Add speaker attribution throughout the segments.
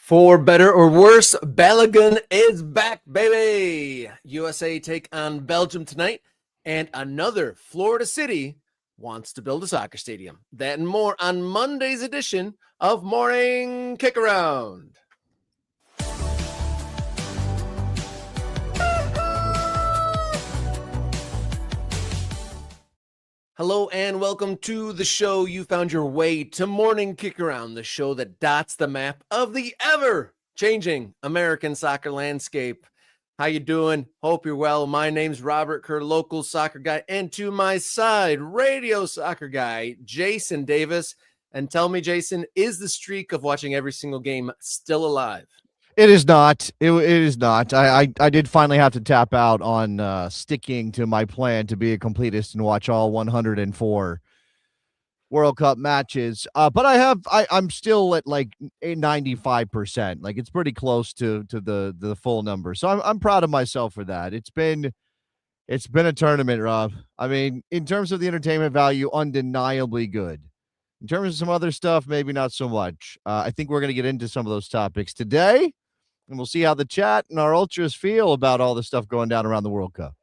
Speaker 1: For better or worse, Balogun is back, baby. USA take on Belgium tonight, and another Florida city wants to build a soccer stadium. That and more on Monday's edition of Morning Kick Around. Hello and welcome to the show. You found your way to Morning Kick Around, the show that dots the map of the ever-changing American soccer landscape. How you doing? Hope you're well. My name's Robert Kerr, local soccer guy, and to my side, radio soccer guy, Jason Davis. And tell me, Jason, is the streak of watching every single game still alive?
Speaker 2: It is not. It is not. I did finally have to tap out on sticking to my plan to be a completist and watch all 104 World Cup matches. But I'm still at like 95%. Like it's pretty close to the full number. So I'm proud of myself for that. It's been a tournament, Rob. I mean, in terms of the entertainment value, undeniably good. In terms of some other stuff, maybe not so much. I think we're going to get into some of those topics today. And we'll see how the chat and our ultras feel about all the stuff going down around the World Cup.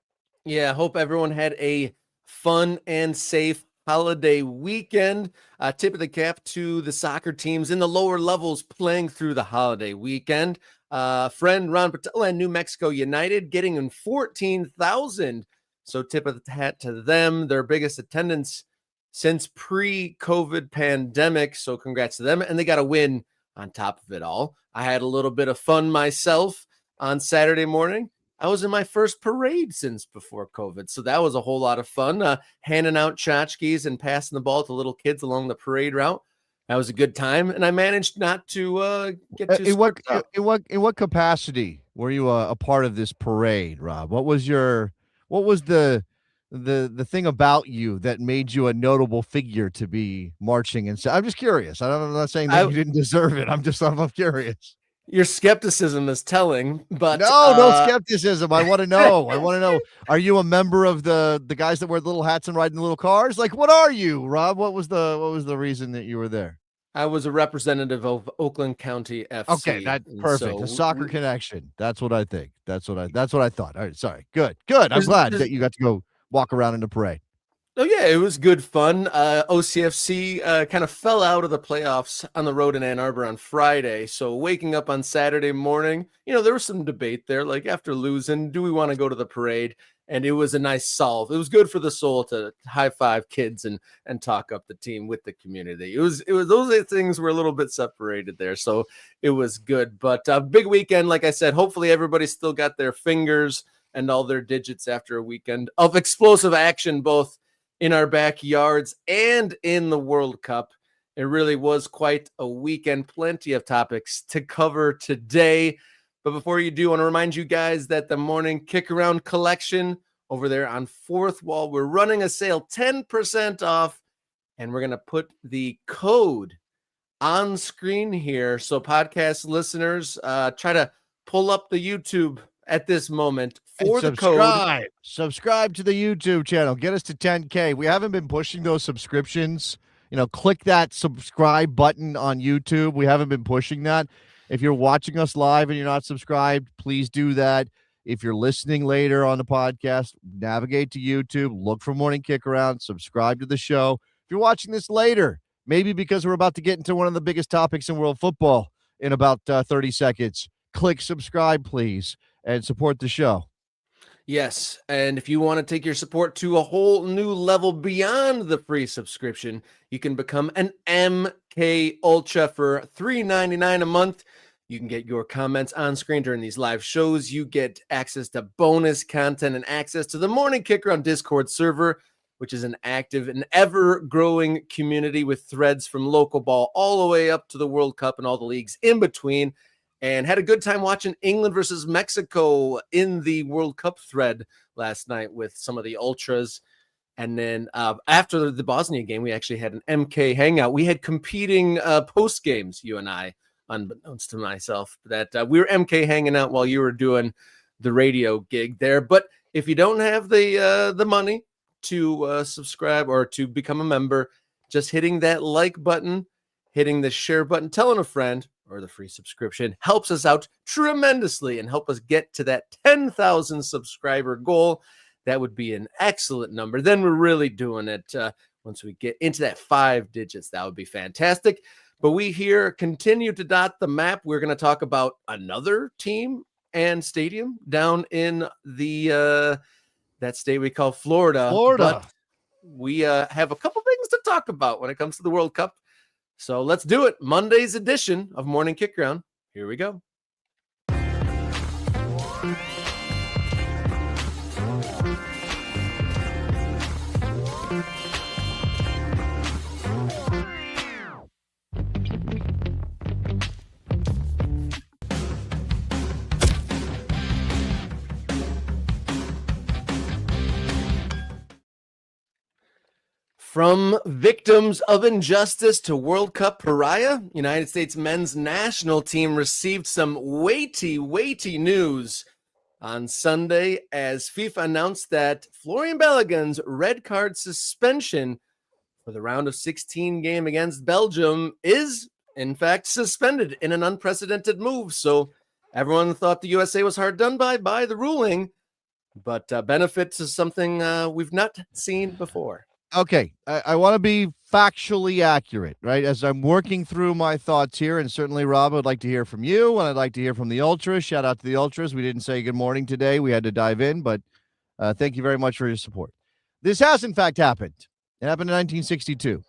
Speaker 1: Yeah, I hope everyone had a fun and safe holiday weekend. Tip of the cap to the soccer teams in the lower levels playing through the holiday weekend. Friend Ron Patella and New Mexico United getting in 14,000. So tip of the hat to them, their biggest attendance since pre-COVID pandemic. So congrats to them. And they got a win on top of it all. I had a little bit of fun myself on Saturday morning. I was in my first parade since before COVID, so that was a whole lot of fun, handing out tchotchkes and passing the ball to little kids along the parade route. That was a good time, and I managed not to get too
Speaker 2: in what capacity were you a part of this parade, Rob? What was the thing about you that made you a notable figure to be marching? And I'm just curious. I'm not saying that you didn't deserve it. I'm curious.
Speaker 1: Your skepticism is telling, but
Speaker 2: no skepticism. I want to know. Are you a member of the guys that wear the little hats and ride in the little cars? Like, what are you, Rob? What was the reason that you were there?
Speaker 1: I was a representative of Oakland County FC.
Speaker 2: Okay, that's perfect. A soccer connection. That's what I think. That's what I thought. All right, sorry. Good. I'm glad that you got to go walk around in the parade.
Speaker 1: Oh, yeah, it was good fun. OCFC kind of fell out of the playoffs on the road in Ann Arbor on Friday. So waking up on Saturday morning, there was some debate there. Like after losing, do we want to go to the parade? And it was a nice solve. It was good for the soul to high five kids and talk up the team with the community. It was those things were a little bit separated there. So it was good. But a big weekend, like I said, hopefully everybody still got their fingers and all their digits after a weekend of explosive action, both in our backyards and in the World Cup. It really was quite a weekend. Plenty of topics to cover today. But before you do, I want to remind you guys that the Morning Kick Around collection over there on Fourth Wall, we're running a sale, 10% off, and we're going to put the code on screen here. So podcast listeners, try to pull up the YouTube at this moment for the code.
Speaker 2: Subscribe to the YouTube channel. Get us to 10K. We haven't been pushing those subscriptions. Click that subscribe button on YouTube. We haven't been pushing that. If you're watching us live and you're not subscribed, please do that. If you're listening later on the podcast, navigate to YouTube, look for Morning Kick Around, subscribe to the show. If you're watching this later, maybe because we're about to get into one of the biggest topics in world football in about 30 seconds, click subscribe, please, and support the show.
Speaker 1: Yes, and if you want to take your support to a whole new level beyond the free subscription, you can become an MK Ultra for $3.99 a month. You can get your comments on screen during these live shows. You get access to bonus content and access to the Morning Kick Around Discord server, which is an active and ever-growing community with threads from local ball all the way up to the World Cup and all the leagues in between. And had a good time watching England versus Mexico in the World Cup thread last night with some of the ultras. And then after the Bosnia game, we actually had an MK hangout. We had competing post games, you and I, unbeknownst to myself, that we were MK hanging out while you were doing the radio gig there. But if you don't have the money to subscribe or to become a member, just hitting that like button, hitting the share button, telling a friend, or the free subscription helps us out tremendously and help us get to that 10,000 subscriber goal. That would be an excellent number. Then we're really doing it. Once we get into that 5 digits, that would be fantastic. But we here continue to dot the map. We're going to talk about another team and stadium down in the that state we call Florida. But we have a couple things to talk about when it comes to the World Cup. So let's do it. Monday's edition of Morning Kickground. Here we go. From victims of injustice to World Cup pariah, United States men's national team received some weighty news on Sunday as FIFA announced that Folarin Balogun's red card suspension for the round of 16 game against Belgium is, in fact, suspended in an unprecedented move. So everyone thought the USA was hard done by the ruling, but benefit to something we've not seen before.
Speaker 2: Okay, I want to be factually accurate, right? As I'm working through my thoughts here, and certainly, Rob, I'd like to hear from you, and I'd like to hear from the Ultras. Shout out to the Ultras. We didn't say good morning today. We had to dive in, but thank you very much for your support. This has, in fact, happened. It happened in 1962.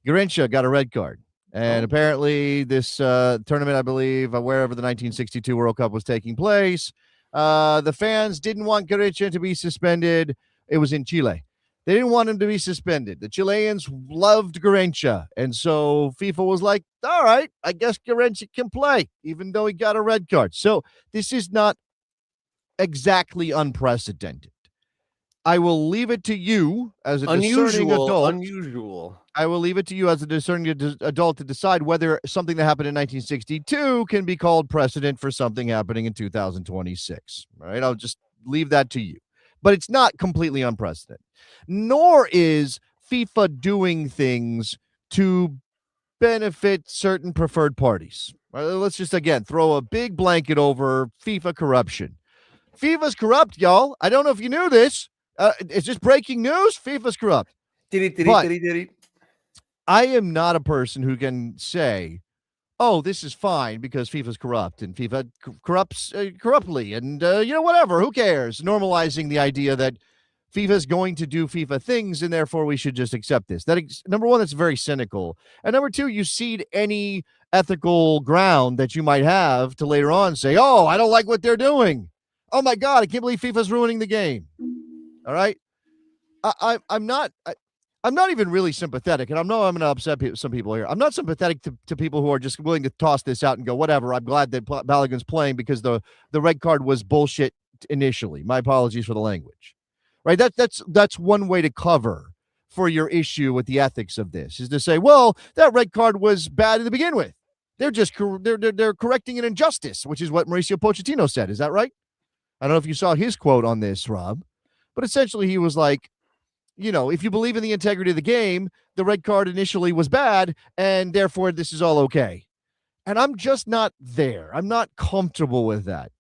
Speaker 2: Garrincha got a red card, and apparently this tournament, I believe, wherever the 1962 World Cup was taking place, the fans didn't want Garrincha to be suspended. It was in Chile. They didn't want him to be suspended. The Chileans loved Garrincha. And so FIFA was like, all right, I guess Garrincha can play, even though he got a red card. So this is not exactly unprecedented. I will leave it to you as a discerning adult.
Speaker 1: Unusual.
Speaker 2: I will leave it to you as a discerning adult to decide whether something that happened in 1962 can be called precedent for something happening in 2026. All right, I'll just leave that to you. But it's not completely unprecedented, nor is FIFA doing things to benefit certain preferred parties. Let's just, again, throw a big blanket over FIFA corruption. FIFA's corrupt, y'all. I don't know if you knew this. It's just breaking news. FIFA's corrupt. But I am not a person who can say, oh, this is fine because FIFA's corrupt and FIFA corrupts corruptly and, whatever. Who cares? Normalizing the idea that FIFA's going to do FIFA things and therefore we should just accept this. Number one, that's very cynical. And number two, you cede any ethical ground that you might have to later on say, oh, I don't like what they're doing. Oh, my God, I can't believe FIFA's ruining the game. All right? I'm not even really sympathetic, and I know I'm going to upset some people here. I'm not sympathetic to people who are just willing to toss this out and go, whatever, I'm glad that Balogun's playing because the red card was bullshit initially. My apologies for the language. Right? That's one way to cover for your issue with the ethics of this, is to say, well, that red card was bad to begin with. They're just they're correcting an injustice, which is what Mauricio Pochettino said. Is that right? I don't know if you saw his quote on this, Rob, but essentially he was like, if you believe in the integrity of the game, the red card initially was bad, and therefore this is all okay. And I'm just not there. I'm not comfortable with that.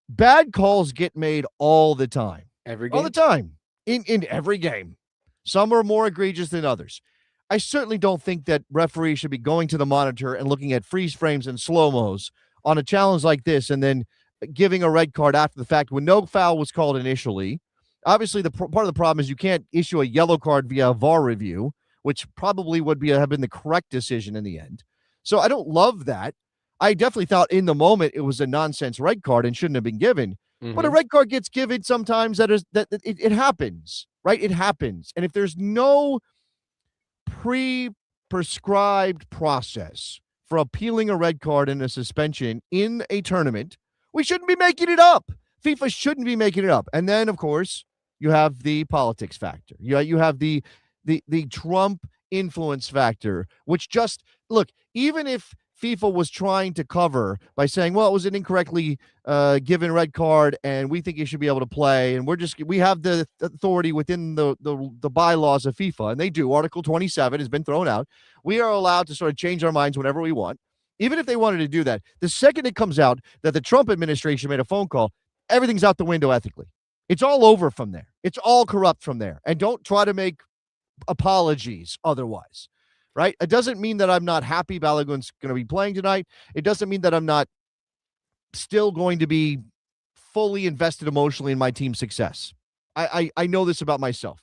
Speaker 2: Bad calls get made all the time.
Speaker 1: Every game?
Speaker 2: All the time. In every game. Some are more egregious than others. I certainly don't think that referees should be going to the monitor and looking at freeze frames and slow-mos on a challenge like this and then giving a red card after the fact when no foul was called initially. Obviously, part of the problem is you can't issue a yellow card via VAR review, which probably would have been the correct decision in the end. So I don't love that. I definitely thought in the moment it was a nonsense red card and shouldn't have been given. Mm-hmm. But a red card gets given sometimes that it happens, right? It happens. And if there's no pre-prescribed process for appealing a red card and a suspension in a tournament, we shouldn't be making it up. FIFA shouldn't be making it up. And then, of course, you have the politics factor. You have the Trump influence factor, which just, look, even if FIFA was trying to cover by saying, well, it was an incorrectly given red card and we think you should be able to play, and we have the authority within the bylaws of FIFA, and they do. Article 27 has been thrown out. We are allowed to sort of change our minds whenever we want. Even if they wanted to do that, the second it comes out that the Trump administration made a phone call, everything's out the window ethically. It's all over from there. It's all corrupt from there. And don't try to make apologies otherwise, right? It doesn't mean that I'm not happy Balogun's going to be playing tonight. It doesn't mean that I'm not still going to be fully invested emotionally in my team's success. I know this about myself.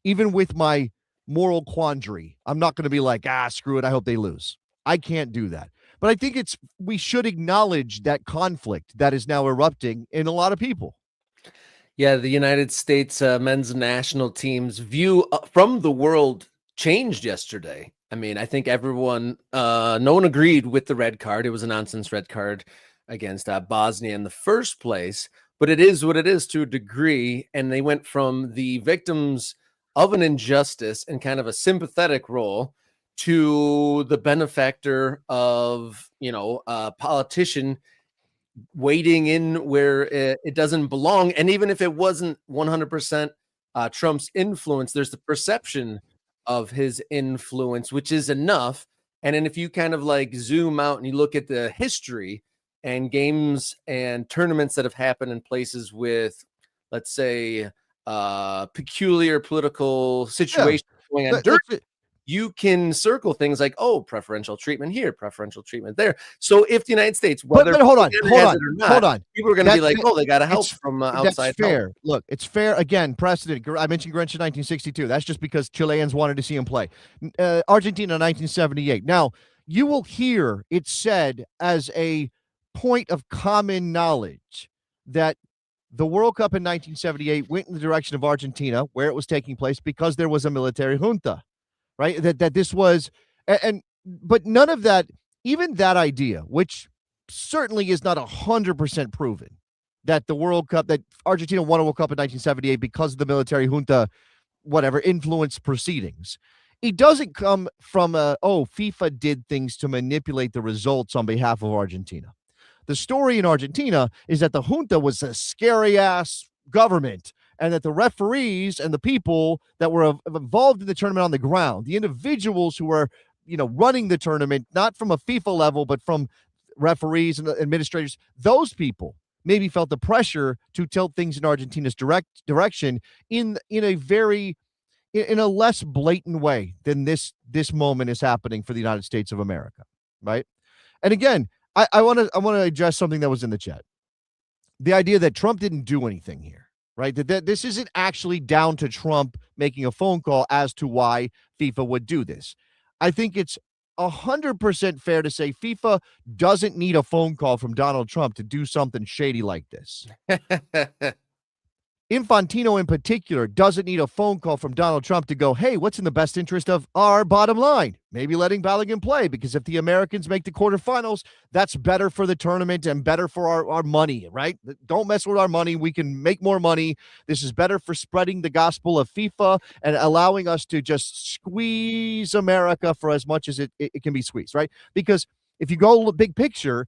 Speaker 2: Even with my moral quandary, I'm not going to be like, screw it, I hope they lose. I can't do that. But I think we should acknowledge that conflict that is now erupting in a lot of people.
Speaker 1: Yeah, the United States men's national team's view from the world changed yesterday. I mean, I think everyone, no one agreed with the red card. It was a nonsense red card against Bosnia in the first place, but it is what it is to a degree. And they went from the victims of an injustice and kind of a sympathetic role to the benefactor of, a politician wading in where it doesn't belong. And even if it wasn't 100% Trump's influence, there's the perception of his influence, which is enough. And then if you kind of like zoom out and you look at the history and games and tournaments that have happened in places with, let's say, peculiar political situations going on during, you can circle things like, preferential treatment here, preferential treatment there. So if the United States, whether
Speaker 2: but hold on,
Speaker 1: people are going to be like, they got to help from outside.
Speaker 2: That's fair. Help. Look, it's fair. Again, precedent. I mentioned Grinch in 1962. That's just because Chileans wanted to see him play. Argentina in 1978. Now, you will hear it said as a point of common knowledge that the World Cup in 1978 went in the direction of Argentina, where it was taking place, because there was a military junta. Right, that this was, but none of that, even that idea, which certainly is not 100% proven, that the World Cup, that Argentina won a World Cup in 1978 because of the military junta, whatever, influenced proceedings. It doesn't come from FIFA did things to manipulate the results on behalf of Argentina. The story in Argentina is that the junta was a scary ass government, and that the referees and the people that were involved in the tournament on the ground, the individuals who were, running the tournament, not from a FIFA level, but from referees and administrators, those people maybe felt the pressure to tilt things in Argentina's direction in a less blatant way than this moment is happening for the United States of America, right? And again, I want to address something that was in the chat. The idea that Trump didn't do anything here. Right, that this isn't actually down to Trump making a phone call as to why FIFA would do this. I think it's 100% fair to say FIFA doesn't need a phone call from Donald Trump to do something shady like this. Infantino in particular doesn't need a phone call from Donald Trump to go, hey, what's in the best interest of our bottom line? Maybe letting Balogun play, because if the Americans make the quarterfinals, that's better for the tournament and better for our money, right? Don't mess with our money. We can make more money. This is better for spreading the gospel of FIFA and allowing us to just squeeze America for as much as it can be squeezed, right? Because if you go big picture,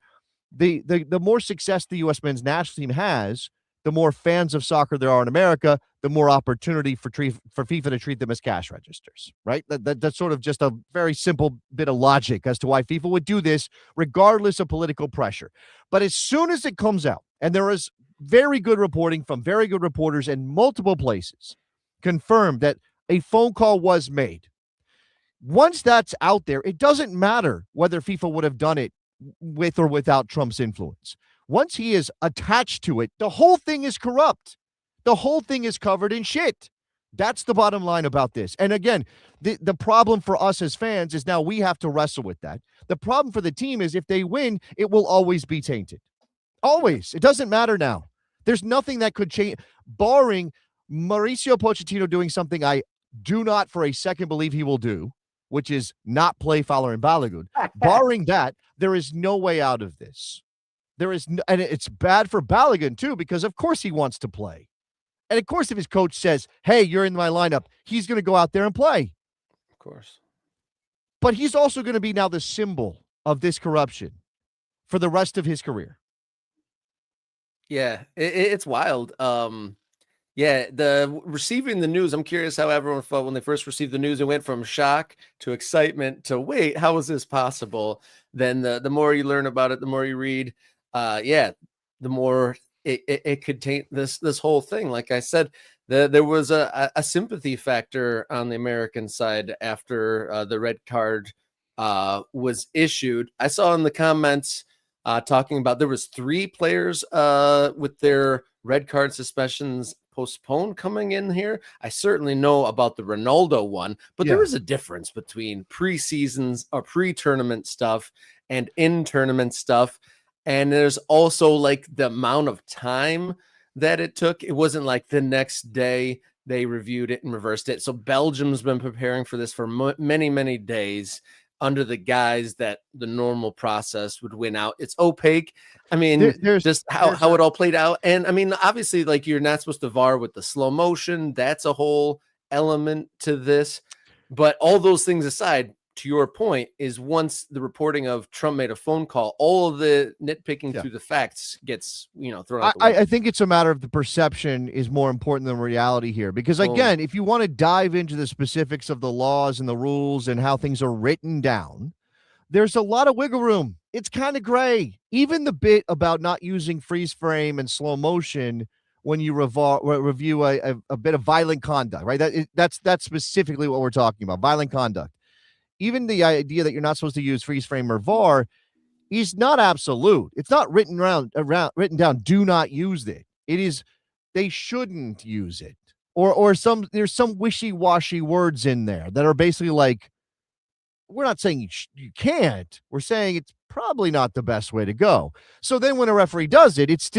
Speaker 2: the more success the U.S. men's national team has, the more fans of soccer there are in America, the more opportunity for FIFA to treat them as cash registers, right? That's sort of just a very simple bit of logic as to why FIFA would do this, regardless of political pressure. But as soon as it comes out, and there is very good reporting from very good reporters in multiple places, confirmed that a phone call was made. Once that's out there, it doesn't matter whether FIFA would have done it with or without Trump's influence. Once he is attached to it, the whole thing is corrupt. The whole thing is covered in shit. That's the bottom line about this. And again, the problem for us as fans is now we have to wrestle with that. The problem for the team is if they win, it will always be tainted. Always. It doesn't matter now. There's nothing that could change, barring Mauricio Pochettino doing something I do not for a second believe he will do, which is not play Folarin Balogun. Barring that, there is no way out of this. There is, and it's bad for Balogun too, because of course he wants to play. And of course, if his coach says, hey, you're in my lineup, he's going to go out there and play.
Speaker 1: Of course.
Speaker 2: But he's also going to be now the symbol of this corruption for the rest of his career.
Speaker 1: Yeah, it's wild. Yeah, receiving the news, I'm curious how everyone felt when they first received the news. It went from shock to excitement to wait, how is this possible? Then the more you learn about it, the more you read, yeah, the more it could taint this whole thing. Like I said, there was a sympathy factor on the American side after the red card was issued. I saw in the comments talking about there was 3 players with their red card suspensions postponed coming in here. I certainly know about the Ronaldo one, but there
Speaker 2: Yeah.
Speaker 1: is a difference between pre-seasons or pre-tournament stuff and in-tournament stuff. And there's also like the amount of time that it took. It wasn't like the next day they reviewed it and reversed it. So Belgium's been preparing for this for many, many days under the guise that the normal process would win out. It's opaque. I mean, just how it all played out. And I mean, obviously, like you're not supposed to VAR with the slow motion. That's a whole element to this. But all those things aside, to your point, is once the reporting of Trump made a phone call, all of the nitpicking through the facts gets, thrown out the window.
Speaker 2: I think it's a matter of the perception is more important than reality here. Because again, if you want to dive into the specifics of the laws and the rules and how things are written down, there's a lot of wiggle room. It's kind of gray. Even the bit about not using freeze frame and slow motion when you review a bit of violent conduct, right? That's specifically what we're talking about, violent conduct. Even the idea that you're not supposed to use freeze frame or VAR is not absolute. It's not written down. Do not use it. It is they shouldn't use it. Or there's some wishy-washy words in there that are basically like, we're not saying you can't. We're saying it's probably not the best way to go. So then when a referee does it, it's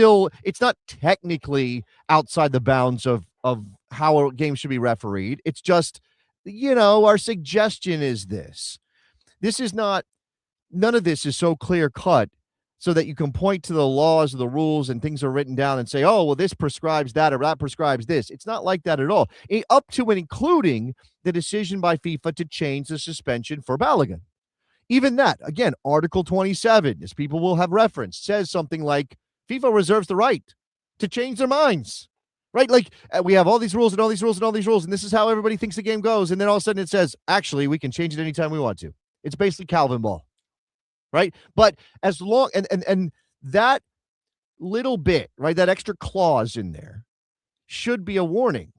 Speaker 2: not technically outside the bounds of how a game should be refereed. It's just, our suggestion is this. This is not, none of this is so clear cut so that you can point to the laws or the rules and things are written down and say, oh, well, this prescribes that or that prescribes this. It's not like that at all. Up to and including the decision by FIFA to change the suspension for Balogun. Even that, again, Article 27, as people will have referenced, says something like FIFA reserves the right to change their minds. Right? Like we have all these rules and all these rules and all these rules, and this is how everybody thinks the game goes. And then all of a sudden it says, actually, we can change it anytime we want to. It's basically Calvin ball. Right? But as long and that little bit, right, that extra clause in there should be a warning.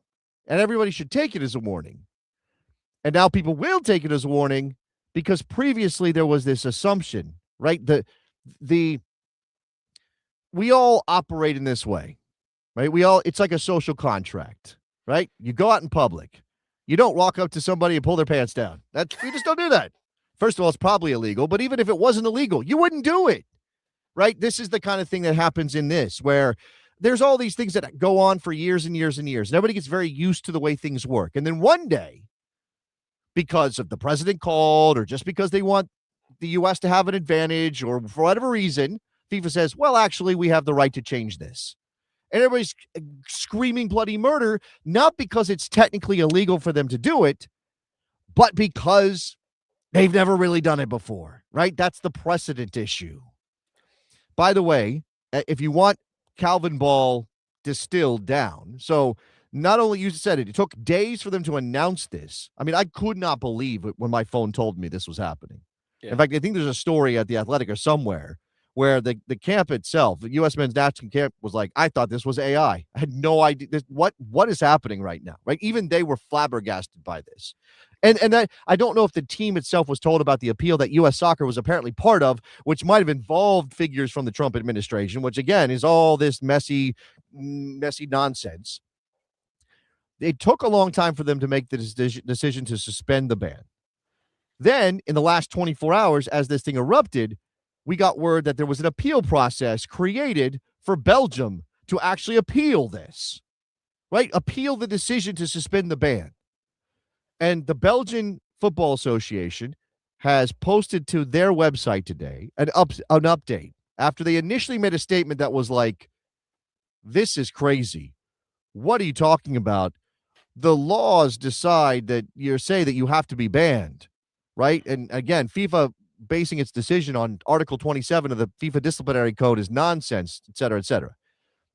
Speaker 2: And everybody should take it as a warning. And now people will take it as a warning because previously there was this assumption, right? We all operate in this way. Right? It's like a social contract, right? You go out in public. You don't walk up to somebody and pull their pants down. We just don't do that. First of all, it's probably illegal, but even if it wasn't illegal, you wouldn't do it, right? This is the kind of thing that happens in this, where there's all these things that go on for years and years and years. And everybody gets very used to the way things work. And then one day, because of the president called or just because they want the U.S. to have an advantage or for whatever reason, FIFA says, well, actually, we have the right to change this. And everybody's screaming bloody murder, not because it's technically illegal for them to do it, but because they've never really done it before, right? That's the precedent issue. By the way, if you want Calvin ball distilled down, so not only you said it took days for them to announce this. I mean, I could not believe it when my phone told me this was happening. Yeah. In fact, I think there's a story at the Athletic or somewhere where the camp itself, the U.S. men's national camp, was like, I thought this was AI. I had no idea what is happening right now, right? Even they were flabbergasted by this. And that, I don't know if the team itself was told about the appeal that U.S. Soccer was apparently part of, which might have involved figures from the Trump administration, which, again, is all this messy nonsense. It took a long time for them to make the decision to suspend the ban. Then, in the last 24 hours, as this thing erupted, we got word that there was an appeal process created for Belgium to actually appeal this, right? Appeal the decision to suspend the ban. And the Belgian Football Association has posted to their website today an update after they initially made a statement that was like, this is crazy. What are you talking about? The laws decide that you say that you have to be banned, right? And again, FIFA basing its decision on Article 27 of the FIFA disciplinary code is nonsense, et cetera, et cetera.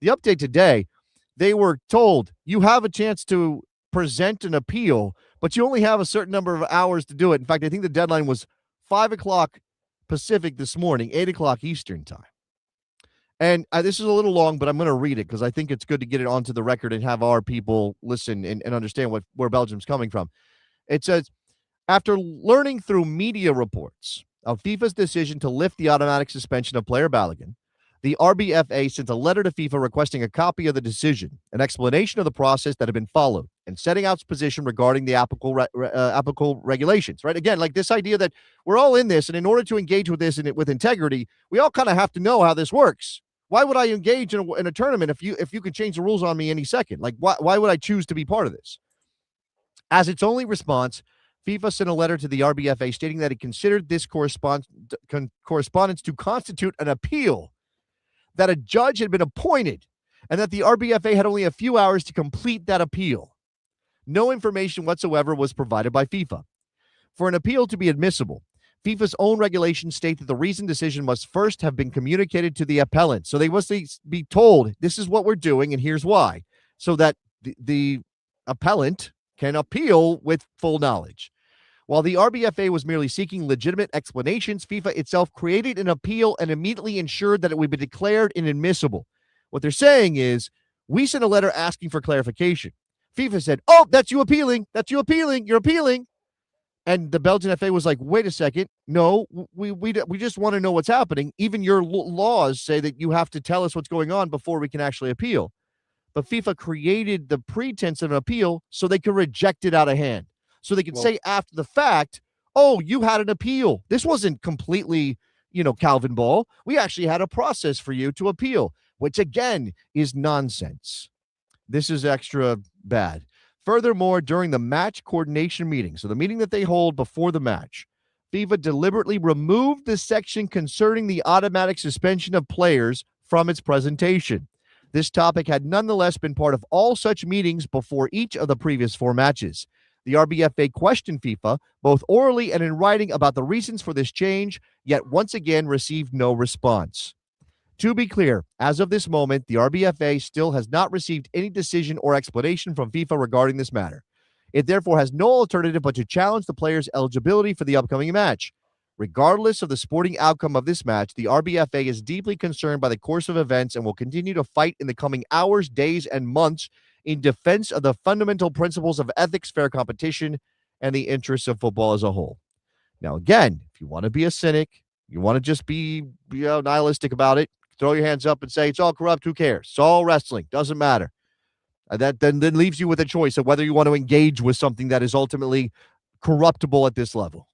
Speaker 2: The update today They were told, you have a chance to present an appeal, but you only have a certain number of hours to do it. In fact, I think the deadline was 5 o'clock Pacific this morning, 8 o'clock Eastern time. And this is a little long, but I'm going to read it because I think it's good to get it onto the record and have our people listen and understand where Belgium's coming from. It says, after learning through media reports of FIFA's decision to lift the automatic suspension of player Balogun, the RBFA sent a letter to FIFA requesting a copy of the decision, an explanation of the process that had been followed, and setting out its position regarding the applicable regulations, right? Again, like this idea that we're all in this, and in order to engage with this with integrity, we all kind of have to know how this works. Why would I engage in a tournament if you could change the rules on me any second? Like, why would I choose to be part of this? As its only response, FIFA sent a letter to the RBFA stating that it considered this correspondence to constitute an appeal, that a judge had been appointed, and that the RBFA had only a few hours to complete that appeal. No information whatsoever was provided by FIFA. For an appeal to be admissible, FIFA's own regulations state that the reasoned decision must first have been communicated to the appellant. So they must be told, this is what we're doing, and here's why, so that the appellant can appeal with full knowledge. While the RBFA was merely seeking legitimate explanations, FIFA itself created an appeal and immediately ensured that it would be declared inadmissible. What they're saying is, we sent a letter asking for clarification. FIFA said, oh, that's you appealing. That's you appealing. You're appealing. And the Belgian FA was like, wait a second. No, we just want to know what's happening. Even your laws say that you have to tell us what's going on before we can actually appeal. But FIFA created the pretense of an appeal so they could reject it out of hand. So they could say after the fact, oh, you had an appeal. This wasn't completely, Calvin Ball. We actually had a process for you to appeal, which again is nonsense. This is extra bad. Furthermore, during the match coordination meeting, so the meeting that they hold before the match, FIFA deliberately removed the section concerning the automatic suspension of players from its presentation. This topic had nonetheless been part of all such meetings before each of the previous 4 matches. The RBFA questioned FIFA, both orally and in writing, about the reasons for this change, yet once again received no response. To be clear, as of this moment, the RBFA still has not received any decision or explanation from FIFA regarding this matter. It therefore has no alternative but to challenge the players' eligibility for the upcoming match. Regardless of the sporting outcome of this match, the RBFA is deeply concerned by the course of events and will continue to fight in the coming hours, days, and months in defense of the fundamental principles of ethics, fair competition, and the interests of football as a whole. Now, again, if you want to be a cynic, you want to just be nihilistic about it, throw your hands up and say, it's all corrupt, who cares? It's all wrestling, doesn't matter. That then leaves you with a choice of whether you want to engage with something that is ultimately corruptible at this level.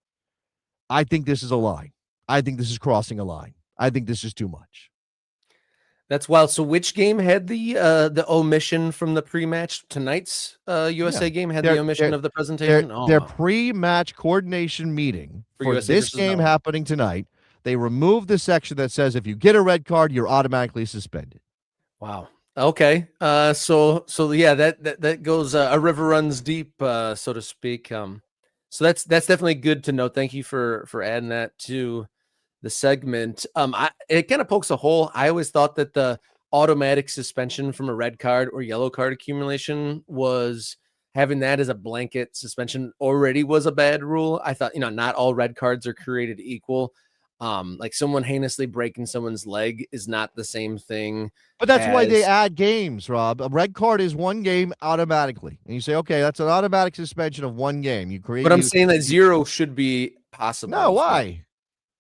Speaker 2: I think this is a line. I think this is crossing a line. I think this is too much.
Speaker 1: That's wild. So which game had the omission from the pre-match? Tonight's USA game had the omission of the presentation?
Speaker 2: Their pre-match coordination meeting for this game happening tonight, they removed the section that says if you get a red card, you're automatically suspended.
Speaker 1: Wow. Okay. So yeah, that goes a river runs deep, so to speak. So that's definitely good to know. Thank you for adding that to the segment. It kind of pokes a hole. I always thought that the automatic suspension from a red card or yellow card accumulation was having that as a blanket suspension already was a bad rule. I thought, not all red cards are created equal. Like someone heinously breaking someone's leg is not the same thing.
Speaker 2: But that's why they add games, Rob. A red card is one game automatically. And you say, okay, that's an automatic suspension of one game.
Speaker 1: But I'm saying that 0 should be possible.
Speaker 2: No, why?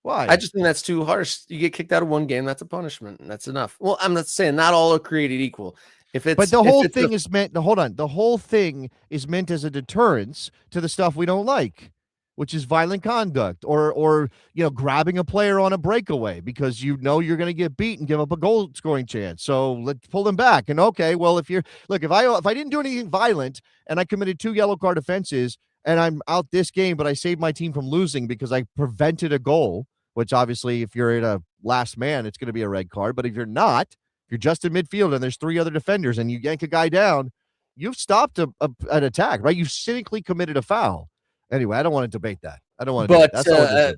Speaker 2: Why?
Speaker 1: I just think that's too harsh. You get kicked out of one game, that's a punishment, and that's enough. Well, I'm not saying not all are created equal.
Speaker 2: But the whole thing is meant, hold on. The whole thing is meant as a deterrence to the stuff we don't like, which is violent conduct or grabbing a player on a breakaway because you're going to get beat and give up a goal scoring chance. So let's pull them back. And okay, well, if I didn't do anything violent and I committed 2 yellow card offenses and I'm out this game, but I saved my team from losing because I prevented a goal, which obviously if you're in a last man, it's going to be a red card. But if you're not, if you're just in midfield and there's 3 other defenders and you yank a guy down, you've stopped an attack, right? You've cynically committed a foul. Anyway, I don't want to debate that. I don't want to. That's all.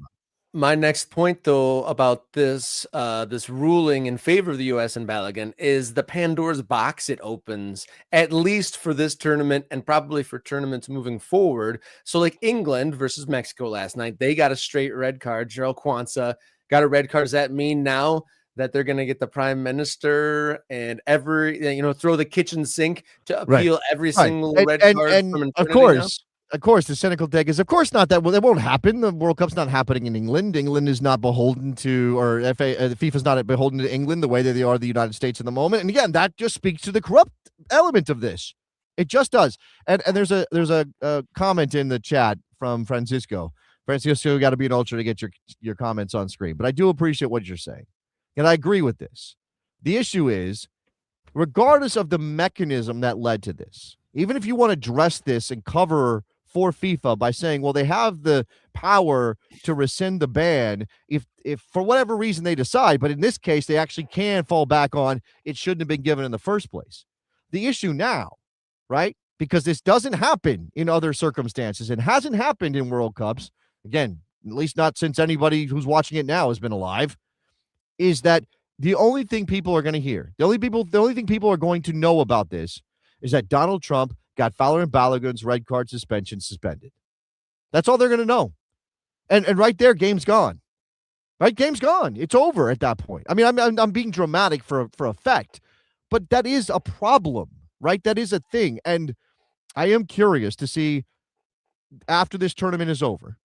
Speaker 1: My next point, though, about this this ruling in favor of the U.S. and Balogun is the Pandora's box it opens, at least for this tournament and probably for tournaments moving forward. So, like England versus Mexico last night, they got a straight red card. Jarrell Kwanzaa got a red card. Does that mean now that they're going to get the prime minister and throw the kitchen sink to
Speaker 2: Right.
Speaker 1: appeal every
Speaker 2: Right.
Speaker 1: single red card
Speaker 2: And
Speaker 1: from
Speaker 2: of
Speaker 1: infinity now?
Speaker 2: course, the cynical take is, of course not that. Well, it won't happen. The World Cup's not happening in England. England is not beholden to, or FIFA's not beholden to England the way that they are the United States in the moment. And again, that just speaks to the corrupt element of this. It just does. And there's a comment in the chat from Francisco. Francisco, you got to be an ultra to get your comments on screen. But I do appreciate what you're saying, and I agree with this. The issue is, regardless of the mechanism that led to this, even if you want to address this and cover for FIFA by saying, well, they have the power to rescind the ban if for whatever reason they decide, but in this case, they actually can fall back on it shouldn't have been given in the first place. The issue now, right? Because this doesn't happen in other circumstances and hasn't happened in World Cups, again, at least not since anybody who's watching it now has been alive, is that the only thing people are going to hear, the only thing people are going to know about this is that Donald Trump got Folarin Balogun's red card suspension suspended. That's all they're going to know. And right there, game's gone. Right? Game's gone. It's over at that point. I mean, I'm being dramatic for effect, but that is a problem, right? That is a thing. And I am curious to see after this tournament is over,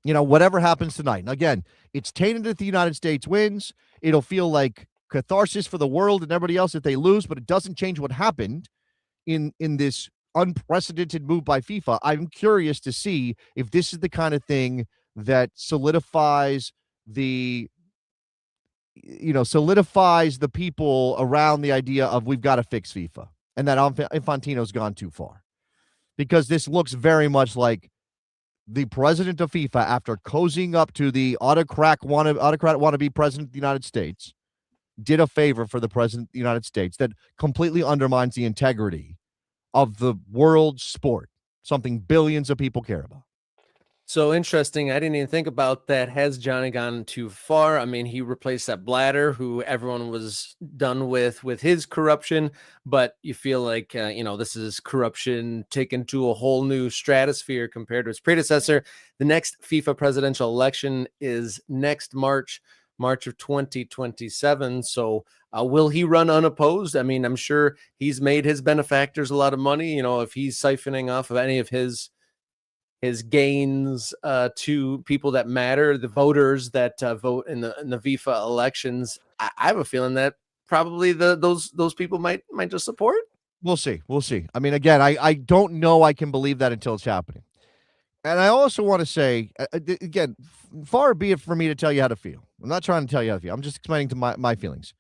Speaker 2: whatever happens tonight. And again, it's tainted if the United States wins. It'll feel like catharsis for the world and everybody else if they lose, but it doesn't change what happened in this unprecedented move by FIFA. I'm curious to see if this is the kind of thing that solidifies the people around the idea of we've got to fix FIFA and that Infantino's gone too far. Because this looks very much like the president of FIFA, after cozying up to the autocrat wannabe president of the United States, did a favor for the president of the United States that completely undermines the integrity of the world sport, something billions of people care about.
Speaker 1: So interesting. I didn't even think about that. Has Johnny gone too far? I mean, he replaced that Blatter, who everyone was done with his corruption, but you feel like, this is corruption taken to a whole new stratosphere compared to his predecessor. The next FIFA presidential election is next March of 2027. So will he run unopposed? I mean, I'm sure he's made his benefactors a lot of money. If he's siphoning off of any of his gains to people that matter, the voters that vote in the FIFA elections, I have a feeling that probably those people might just support.
Speaker 2: We'll see. I mean, again, I don't know I can believe that until it's happening. And I also want to say, again, far be it for me to tell you how to feel. I'm not trying to tell you how to feel. I'm just explaining to my feelings.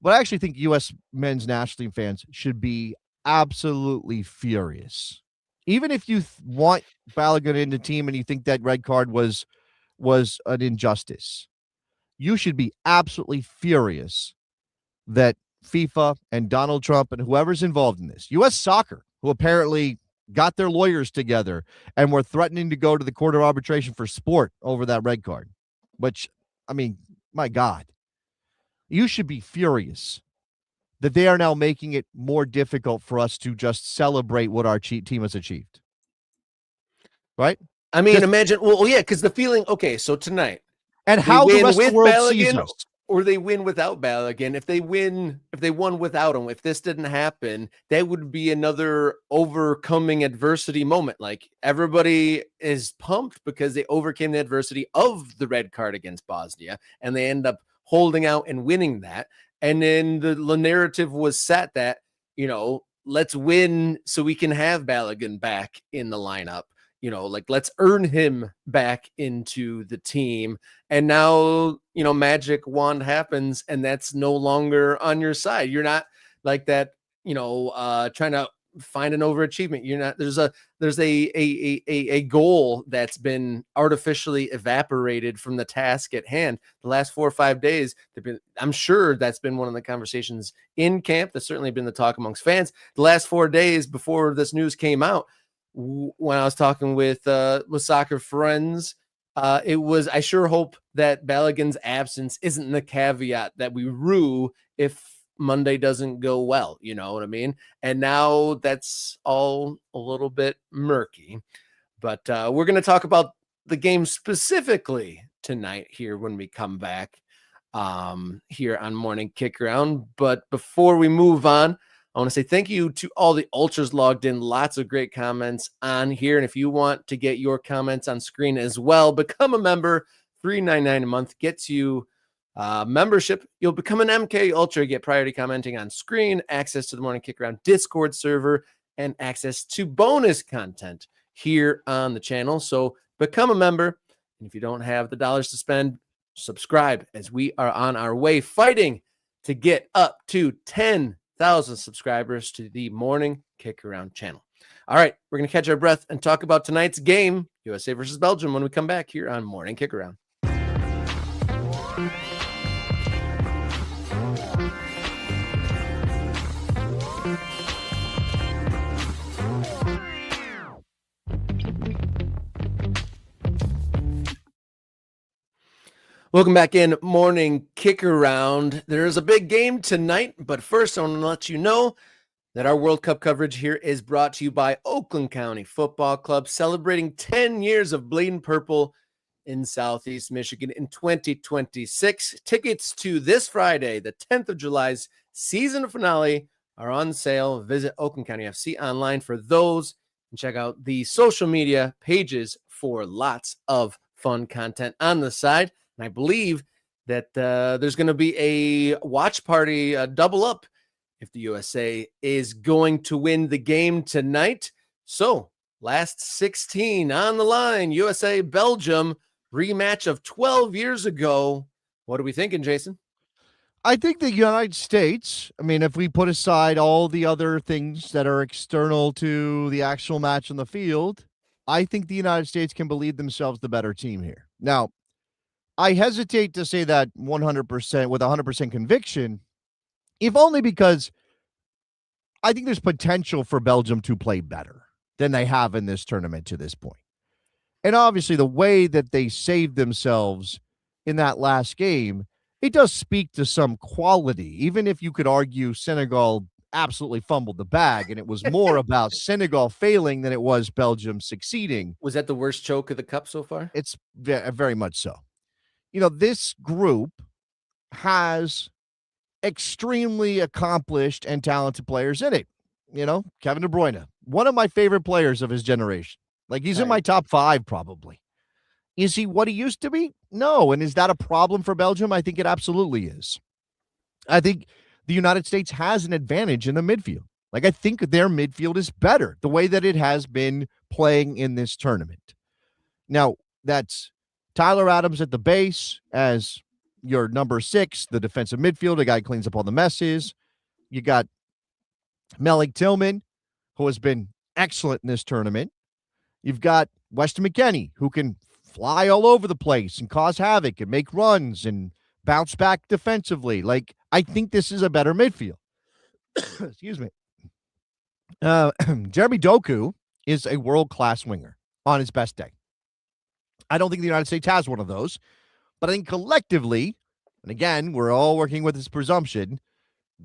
Speaker 2: But I actually think U.S. men's national team fans should be absolutely furious. Even if you want Balogun in the team and you think that red card was an injustice, you should be absolutely furious that FIFA and Donald Trump and whoever's involved in this, U.S. Soccer, who apparently got their lawyers together and were threatening to go to the Court of Arbitration for Sport over that red card, which, I mean, my God, you should be furious that they are now making it more difficult for us to just celebrate what our team has achieved. Right?
Speaker 1: I mean, imagine, yeah, because the feeling, okay, so tonight,
Speaker 2: and how the rest of the world
Speaker 1: Balogun,
Speaker 2: sees us.
Speaker 1: Or they win without Balogun. If they won without him, if this didn't happen, that would be another overcoming adversity moment. Like, everybody is pumped because they overcame the adversity of the red card against Bosnia, and they end up holding out and winning that. And then the narrative was set that, let's win so we can have Balogun back in the lineup. Let's earn him back into the team. And now, magic wand happens and that's no longer on your side. You're not like that, trying to find an overachievement. You're not, there's a goal that's been artificially evaporated from the task at hand. The last 4 or 5 days, I'm sure that's been one of the conversations in camp. That's certainly been the talk amongst fans. The last 4 days before this news came out, when I was talking with soccer friends, I sure hope that Balogun's absence isn't the caveat that we rue if Monday doesn't go well. You know what I mean? And now that's all a little bit murky. But we're going to talk about the game specifically tonight here when we come back here on Morning Kick Around. But before we move on, I want to say thank you to all the ultras logged in. Lots of great comments on here. And if you want to get your comments on screen as well, become a member. $3.99 a month gets you membership. You'll become an MK Ultra, get priority commenting on screen, access to the Morning Kick Around Discord server, and access to bonus content here on the channel. So become a member. And if you don't have the dollars to spend, subscribe, as we are on our way fighting to get up to 10,000 subscribers to the Morning Kick Around channel. All right, we're going to catch our breath and talk about tonight's game, USA versus Belgium, when we come back here on Morning Kick Around. Welcome back in Morning Kick Around. There's a big game tonight, but first I want to let you know that our World Cup coverage here is brought to you by Oakland County Football Club, celebrating 10 years of Bleeding Purple in Southeast Michigan in 2026. Tickets to this Friday, the 10th of July's season finale, are on sale. Visit Oakland County FC online for those and check out the social media pages for lots of fun content on the side. And I believe that there's going to be a watch party, double up, if the USA is going to win the game tonight. So, last 16 on the line, USA Belgium rematch of 12 years ago. What are we thinking, Jason?
Speaker 2: I think the United States, I mean, if we put aside all the other things that are external to the actual match on the field, I think the United States can believe themselves the better team here. Now, I hesitate to say that 100% with 100% conviction, if only because I think there's potential for Belgium to play better than they have in this tournament to this point. And obviously, the way that they saved themselves in that last game, it does speak to some quality, even if you could argue Senegal absolutely fumbled the bag and it was more about Senegal failing than it was Belgium succeeding.
Speaker 1: Was that the worst choke of the cup so far?
Speaker 2: It's very much so. You know, this group has extremely accomplished and talented players in it. You know, Kevin De Bruyne, one of my favorite players of his generation. Like, he's in my top 5, probably. Is he what he used to be? No. And is that a problem for Belgium? I think it absolutely is. I think the United States has an advantage in the midfield. Like, I think their midfield is better the way that it has been playing in this tournament. Now, that's Tyler Adams at the base as your number 6, the defensive midfield, a guy who cleans up all the messes. You got Malik Tillman, who has been excellent in this tournament. You've got Weston McKennie, who can fly all over the place and cause havoc and make runs and bounce back defensively. Like, I think this is a better midfield. Excuse me. Jeremy Doku is a world-class winger on his best day. I don't think the United States has one of those, but I think collectively, and again, we're all working with this presumption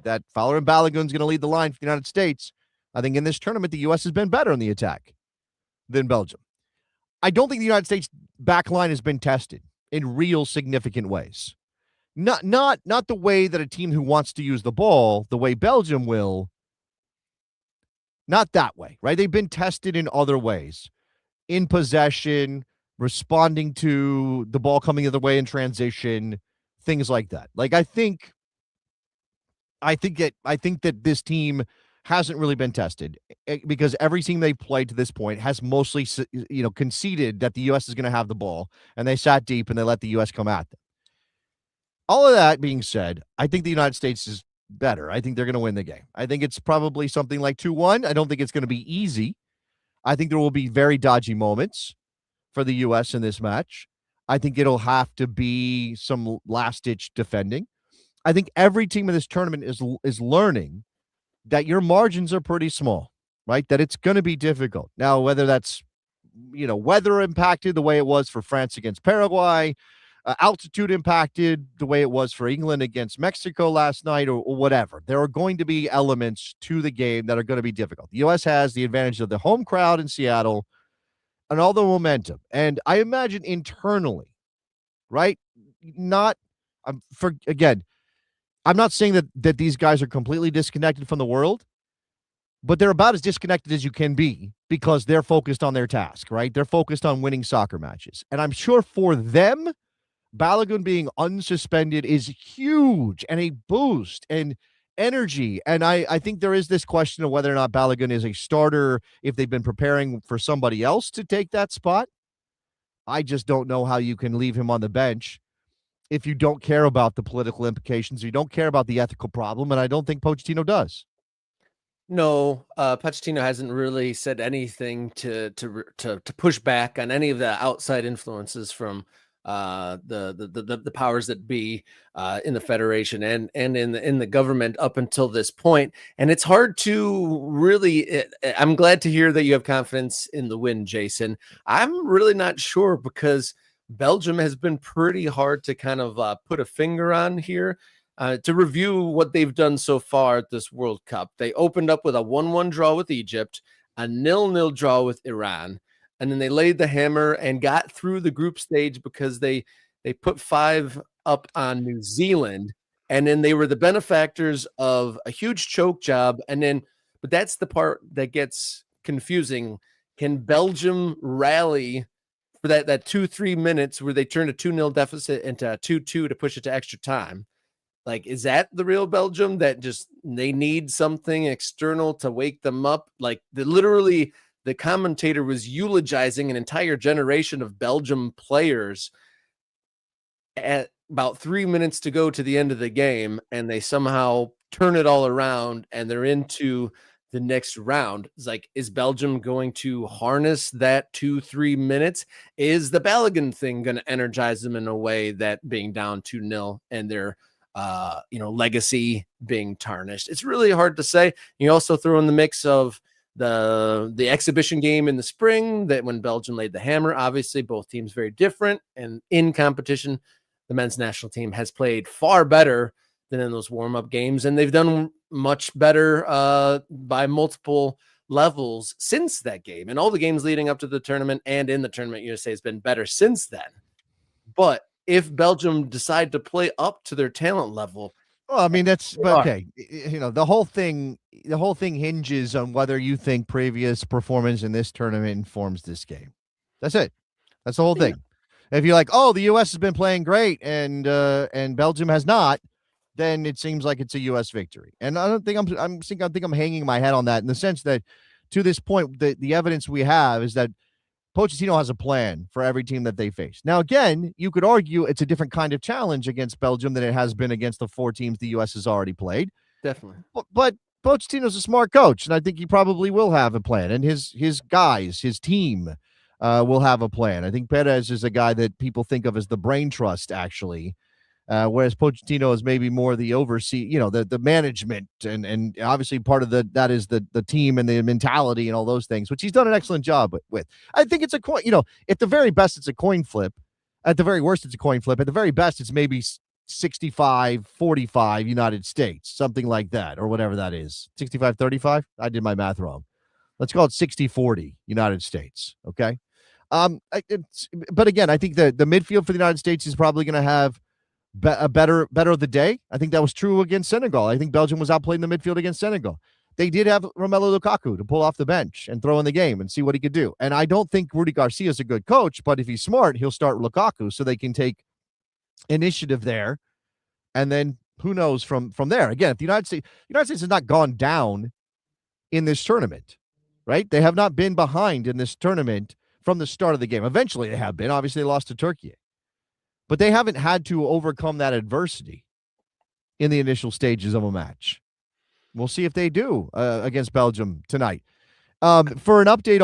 Speaker 2: that Folarin Balogun is going to lead the line for the United States. I think in this tournament, the U.S. has been better in the attack than Belgium. I don't think the United States back line has been tested in real significant ways. Not the way that a team who wants to use the ball, the way Belgium will, not that way, right? They've been tested in other ways, in possession, responding to the ball coming the other way in transition, things like that. Like, I think that this team hasn't really been tested because every team they've played to this point has mostly, conceded that the U.S. is going to have the ball, and they sat deep and they let the U.S. come at them. All of that being said, I think the United States is better. I think they're going to win the game. I think it's probably something like 2-1. I don't think it's going to be easy. I think there will be very dodgy moments for the U.S. in this match. I think it'll have to be some last-ditch defending. I think every team in this tournament is learning that your margins are pretty small, right? That it's going to be difficult. Now, whether that's weather impacted the way it was for France against Paraguay, altitude impacted the way it was for England against Mexico last night, or whatever. There are going to be elements to the game that are going to be difficult. The U.S. has the advantage of the home crowd in Seattle and all the momentum. And I imagine internally, right? Not, again, I'm not saying that these guys are completely disconnected from the world, but they're about as disconnected as you can be because they're focused on their task, right? They're focused on winning soccer matches. And I'm sure for them, Balogun being unsuspended is huge and a boost and energy. And I think there is this question of whether or not Balogun is a starter if they've been preparing for somebody else to take that spot. I just don't know how you can leave him on the bench if you don't care about the political implications, you don't care about the ethical problem, and I don't think Pochettino does.
Speaker 1: No, Pochettino hasn't really said anything to push back on any of the outside influences from the powers that be in the federation and in the government up until this point. And it's hard to really. I'm glad to hear that you have confidence in the win, Jason. I'm really not sure because Belgium has been pretty hard to kind of put a finger on here. To review what they've done so far at this World Cup, they opened up with a 1-1 draw with Egypt, a 0-0 draw with Iran, and then they laid the hammer and got through the group stage because they put 5 up on New Zealand, and then they were the benefactors of a huge choke job. And then, but that's the part that gets confusing. Can Belgium rally for that 2-3 minutes where they turned a 2-0 deficit into a 2-2 to push it to extra time? Like, is that the real Belgium that just they need something external to wake them up? Like, literally, the commentator was eulogizing an entire generation of Belgium players at about 3 minutes to go to the end of the game, and they somehow turn it all around and they're into the next round. It's like, is Belgium going to harness that 2-3 minutes? Is the Balogun thing going to energize them in a way that being down 2-0 and they're legacy being tarnished? It's really hard to say. You also throw in the mix of the exhibition game in the spring that when Belgium laid the hammer. Obviously, both teams very different, and in competition, the men's national team has played far better than in those warm-up games, and they've done much better by multiple levels since that game. And all the games leading up to the tournament and in the tournament, USA has been better since then. But if Belgium decide to play up to their talent level,
Speaker 2: well, I mean, that's okay. The whole thing hinges on whether you think previous performance in this tournament informs this game. That's it. That's the whole thing. If you're like, oh, the U.S. has been playing great and Belgium has not, then it seems like it's a U.S. victory. And I don't think I'm hanging my head on that in the sense that to this point, the evidence we have is that Pochettino has a plan for every team that they face. Now, again, you could argue it's a different kind of challenge against Belgium than it has been against the 4 teams the U.S. has already played.
Speaker 1: Definitely.
Speaker 2: But Pochettino's a smart coach, and I think he probably will have a plan. And his guys, his team will have a plan. I think Perez is a guy that people think of as the brain trust, actually. Whereas Pochettino is maybe more the oversee, the management and obviously part of that is the team and the mentality and all those things, which he's done an excellent job with. I think it's a coin, at the very best, it's a coin flip. At the very worst, it's a coin flip. At the very best, it's maybe 65-45 United States, something like that, or whatever that is. 65-35? I did my math wrong. Let's call it 60-40 United States. Okay. But again, I think the midfield for the United States is probably going to have a better of the day. I think that was true against Senegal. I think Belgium was outplayed in the midfield against Senegal. They did have Romelu Lukaku to pull off the bench and throw in the game and see what he could do. And I don't think Rudy Garcia is a good coach, but if he's smart, he'll start Lukaku so they can take initiative there. And then who knows from there. Again, if the United States has not gone down in this tournament, right? They have not been behind in this tournament from the start of the game. Eventually they have been. Obviously, they lost to Turkey. But they haven't had to overcome that adversity in the initial stages of a match. We'll see if they do against Belgium tonight. For an update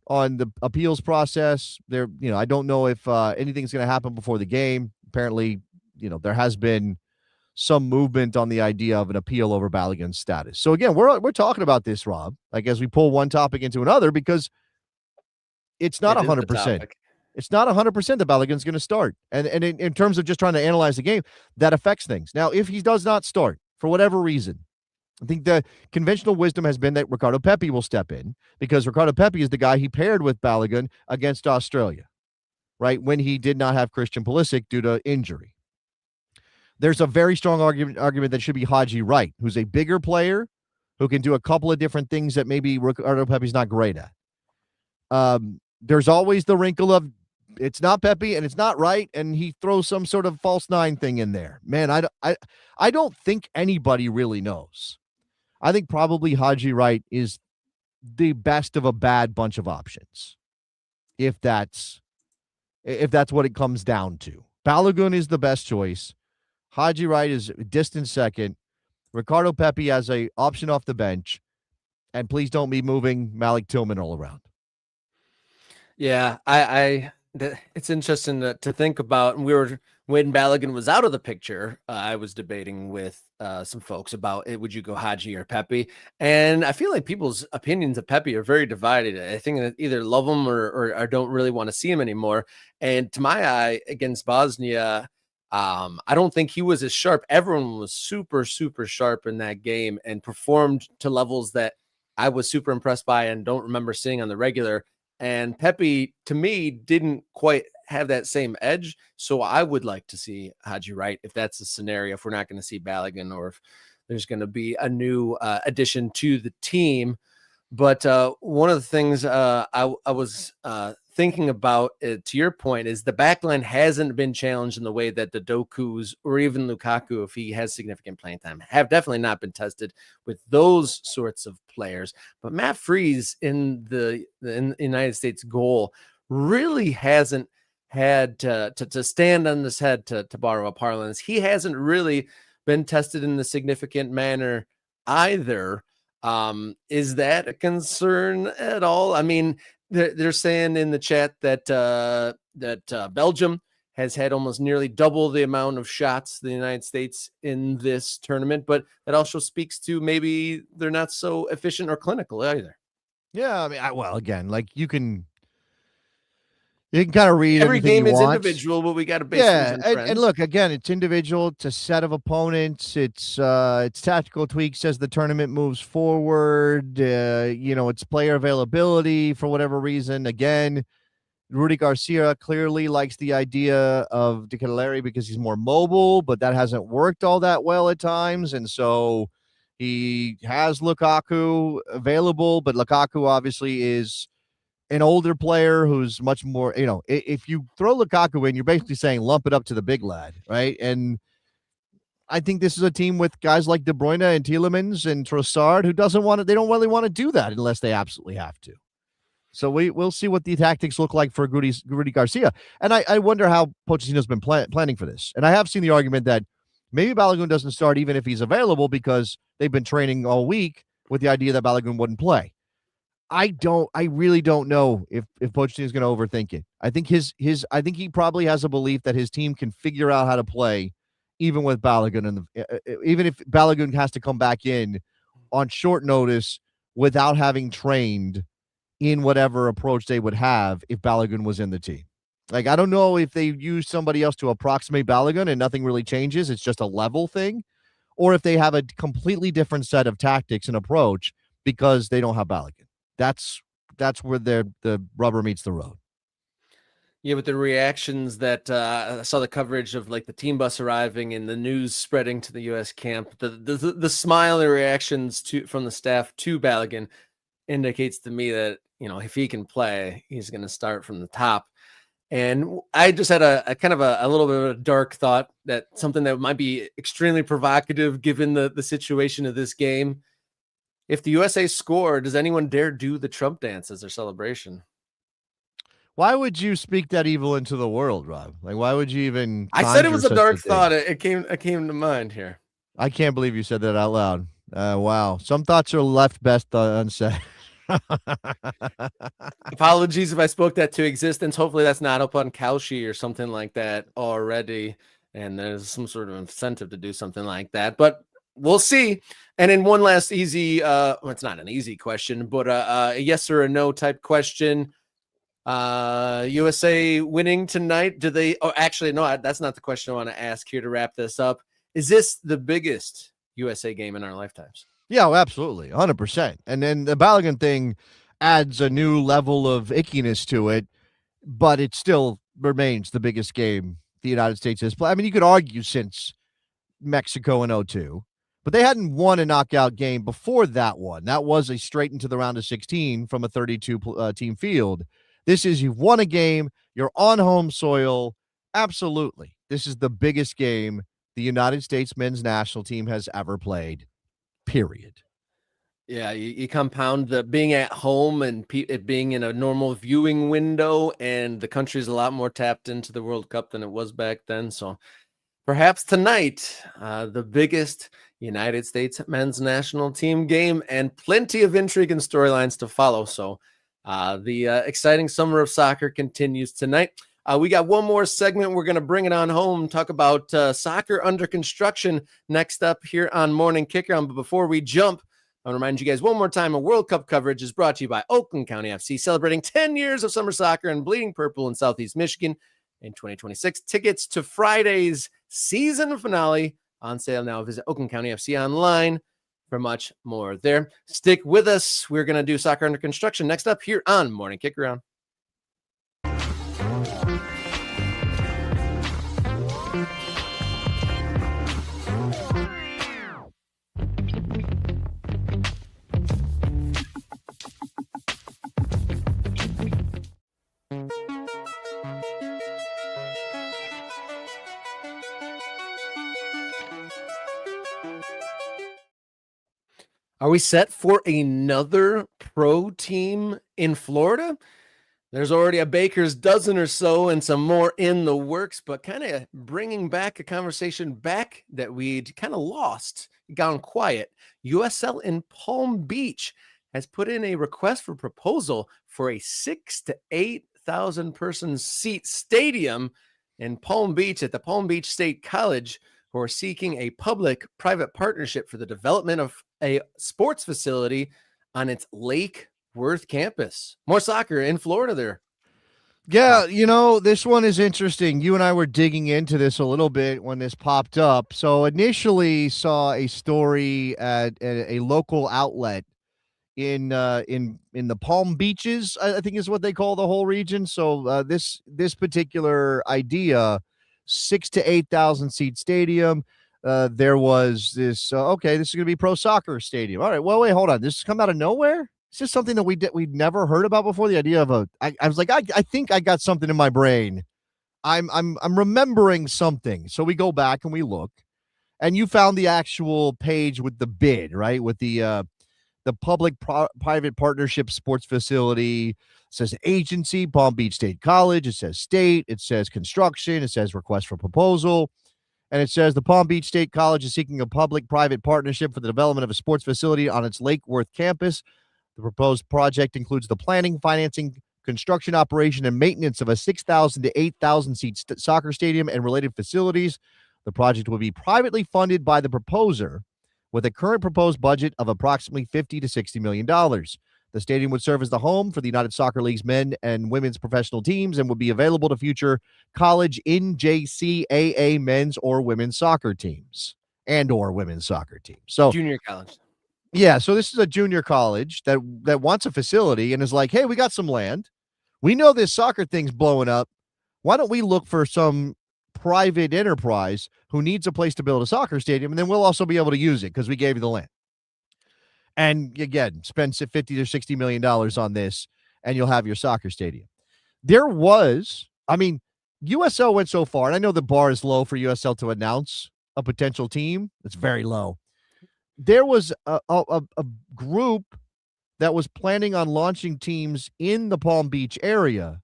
Speaker 2: on the appeals process, I don't know if anything's going to happen before the game. Apparently, there has been some movement on the idea of an appeal over Balogun's status. So again, we're talking about this, Rob, like as we pull one topic into another, because it's not
Speaker 1: It is the
Speaker 2: 100%.
Speaker 1: topic.
Speaker 2: It's not 100% that Balogun's going to start. And in terms of just trying to analyze the game, that affects things. Now, if he does not start for whatever reason, I think the conventional wisdom has been that Ricardo Pepi will step in because Ricardo Pepi is the guy he paired with Balogun against Australia, right? When he did not have Christian Pulisic due to injury. There's a very strong argument that should be Haji Wright, who's a bigger player who can do a couple of different things that maybe Ricardo Pepi's not great at. There's always the wrinkle of it's not Pepe and it's not Wright, and he throws some sort of false nine thing in there. Man, I don't think anybody really knows. I think probably Haji Wright is the best of a bad bunch of options, if that's what it comes down to. Balogun is the best choice. Haji Wright is a distant second. Ricardo Pepi as a option off the bench, and please don't be moving Malik Tillman all around.
Speaker 1: Yeah, it's interesting to think about. And when Balogun was out of the picture, I was debating with some folks about it. Would you go Haji or Pepe? And I feel like people's opinions of Pepe are very divided. I think that either love him or don't really want to see him anymore. And to my eye, against Bosnia, I don't think he was as sharp. Everyone was super, super sharp in that game and performed to levels that I was super impressed by and don't remember seeing on the regular. And Pepe, to me, didn't quite have that same edge. So I would like to see Haji Wright if that's the scenario, if we're not going to see Balogun or if there's going to be a new addition to the team. But one of the things I was thinking about, to your point, is the backline hasn't been challenged in the way that the Doku's or even Lukaku, if he has significant playing time, have definitely not been tested with those sorts of players. But Matt Freese in the United States goal really hasn't had to stand on his head, to borrow a parlance. He hasn't really been tested in a significant manner either. Is that a concern at all? I mean, they're saying in the chat that Belgium has had almost nearly double the amount of shots the United States in this tournament, but that also speaks to maybe they're not so efficient or clinical either.
Speaker 2: Yeah, I mean, well, again, like you can kind of read
Speaker 1: Every
Speaker 2: anything
Speaker 1: game
Speaker 2: you
Speaker 1: is
Speaker 2: want.
Speaker 1: individual, but we got to base things on trends.
Speaker 2: And look, again, it's individual. It's a set of opponents. It's tactical tweaks as the tournament moves forward. It's player availability for whatever reason. Again, Rudy Garcia clearly likes the idea of De Ketelaere because he's more mobile, but that hasn't worked all that well at times. And so he has Lukaku available, but Lukaku obviously is an older player who's much more, if you throw Lukaku in, you're basically saying lump it up to the big lad, right? And I think this is a team with guys like De Bruyne and Tielemans and Trossard who they don't really want to do that unless they absolutely have to. So we'll see what the tactics look like for Rudy Garcia. And I wonder how Pochettino's been planning for this. And I have seen the argument that maybe Balogun doesn't start even if he's available because they've been training all week with the idea that Balogun wouldn't play. I really don't know if Pochettino is going to overthink it. I think I think he probably has a belief that his team can figure out how to play even with Balogun, and even if Balogun has to come back in on short notice without having trained in whatever approach they would have if Balogun was in the team. Like, I don't know if they use somebody else to approximate Balogun and nothing really changes. It's just a level thing, or if they have a completely different set of tactics and approach because they don't have Balogun. That's where the rubber meets the road.
Speaker 1: Yeah, with the reactions that I saw the coverage of like the team bus arriving and the news spreading to the U.S. camp, the smiley reactions from the staff to Balogun indicates to me that, if he can play, he's going to start from the top. And I just had a kind of a little bit of a dark thought that something that might be extremely provocative given the situation of this game. If the USA score, does anyone dare do the Trump dance as their celebration?
Speaker 2: Why would you speak that evil into the world, Rob? Like, why would you even?
Speaker 1: I said it was a dark thought. It came to mind here.
Speaker 2: I can't believe you said that out loud. Wow. Some thoughts are left best unsaid.
Speaker 1: Apologies if I spoke that to existence. Hopefully that's not up on Kalshi or something like that already. And there's some sort of incentive to do something like that. But we'll see. And in one last easy, it's not an easy question, but a yes or a no type question. USA winning tonight. Do they? Oh, actually, no. That's not the question I want to ask here to wrap this up. Is this the biggest USA game in our lifetimes?
Speaker 2: Yeah, well, absolutely, 100%. And then the Balogun thing adds a new level of ickiness to it, but it still remains the biggest game the United States has played. I mean, you could argue since Mexico in '02, but they hadn't won a knockout game before that one. That was a straight into the round of 16 from a 32 team field. This is you've won a game, you're on home soil. Absolutely. This is the biggest game the United States men's national team has ever played, period.
Speaker 1: Yeah, you compound the being at home and it being in a normal viewing window, and the country's a lot more tapped into the World Cup than it was back then. So perhaps tonight, the biggest United States men's national team game, and plenty of intrigue and storylines to follow. So the exciting summer of soccer continues tonight. We got one more segment. We're going to bring it on home, talk about soccer under construction next up here on Morning Kickoff. But before we jump, I want to remind you guys one more time, a World Cup coverage is brought to you by Oakland County FC, celebrating 10 years of summer soccer and bleeding purple in Southeast Michigan in 2026. Tickets to Friday's season finale on sale now. Visit Oakland County FC online for much more there. Stick with us. We're going to do soccer under construction next up here on Morning Kick Around. Are we set for another pro team in Florida? There's already a baker's dozen or so and some more in the works, but kind of bringing back a conversation back that we'd kind of lost, gone quiet. USL in Palm Beach has put in a request for proposal for a 6,000 to 8,000 person seat stadium in Palm Beach at the Palm Beach State College, who are seeking a public-private partnership for the development of a sports facility on its Lake Worth campus. More soccer in Florida there.
Speaker 2: Yeah, this one is interesting. You and I were digging into this a little bit when this popped up. So initially saw a story at a local outlet in the Palm Beaches, I think is what they call the whole region. So this particular idea, 6,000 to 8,000 seat stadium. There was this. Okay, this is going to be pro soccer stadium. All right. Well, wait, hold on. This has come out of nowhere. It's just something that we'd never heard about before. The idea of I was like, I think I got something in my brain. I'm remembering something. So we go back and we look, and you found the actual page with the bid, right? With the public-private partnership sports facility. It says agency, Palm Beach State College. It says state. It says construction. It says request for proposal. And it says the Palm Beach State College is seeking a public-private partnership for the development of a sports facility on its Lake Worth campus. The proposed project includes the planning, financing, construction, operation, and maintenance of a 6,000 to 8,000 seat soccer stadium and related facilities. The project will be privately funded by the proposer, with a current proposed budget of approximately $50 to $60 million. The stadium would serve as the home for the United Soccer League's men and women's professional teams and would be available to future college NJCAA men's or women's soccer teams or women's soccer teams. So
Speaker 1: junior college.
Speaker 2: Yeah, so this is a junior college that wants a facility and is like, hey, we got some land. We know this soccer thing's blowing up. Why don't we look for some private enterprise who needs a place to build a soccer stadium, and then we'll also be able to use it because we gave you the land. And again, spend $50 to $60 million on this, and you'll have your soccer stadium. USL went so far, and I know the bar is low for USL to announce a potential team. It's very low. There was a group that was planning on launching teams in the Palm Beach area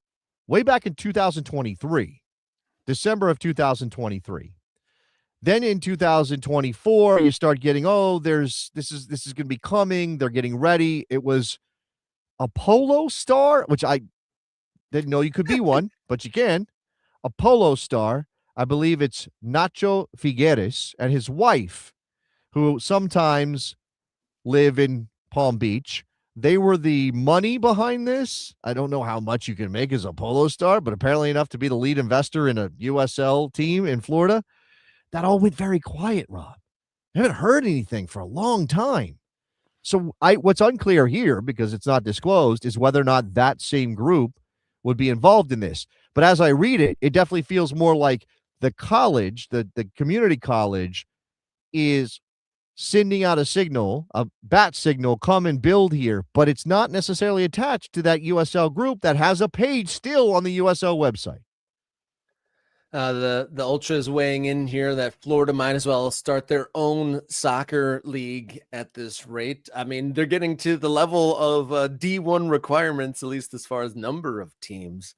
Speaker 2: way back in 2023, December of 2023. Then in 2024, you start getting, this is going to be coming. They're getting ready. It was a polo star, which I didn't know you could be one, but you can. A polo star. I believe it's Nacho Figueres and his wife, who sometimes live in Palm Beach. they were the money behind this. I don't know how much you can make as a polo star, but apparently enough to be the lead investor in a USL team in Florida. That all went very quiet, Rob. I haven't heard anything for a long time. So what's unclear here, because it's not disclosed, is whether or not that same group would be involved in this. But as I read it, it definitely feels more like the college, the community college, is sending out a bat signal, come and build here, but it's not necessarily attached to that USL group that has a page still on the USL website.
Speaker 1: The Ultras weighing in here that Florida might as well start their own soccer league at this rate. I mean, they're getting to the level of D1 requirements, at least as far as number of teams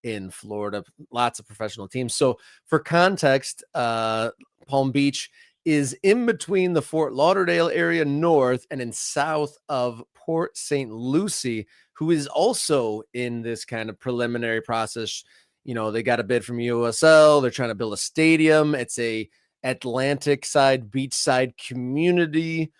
Speaker 1: in Florida. Lots of professional teams. So for context, Palm Beach is in between the Fort Lauderdale area north and in south of Port St. Lucie, who is also in this kind of preliminary process. You know, they got a bid from USL. They're trying to build a stadium. It's a Atlantic side, beachside community.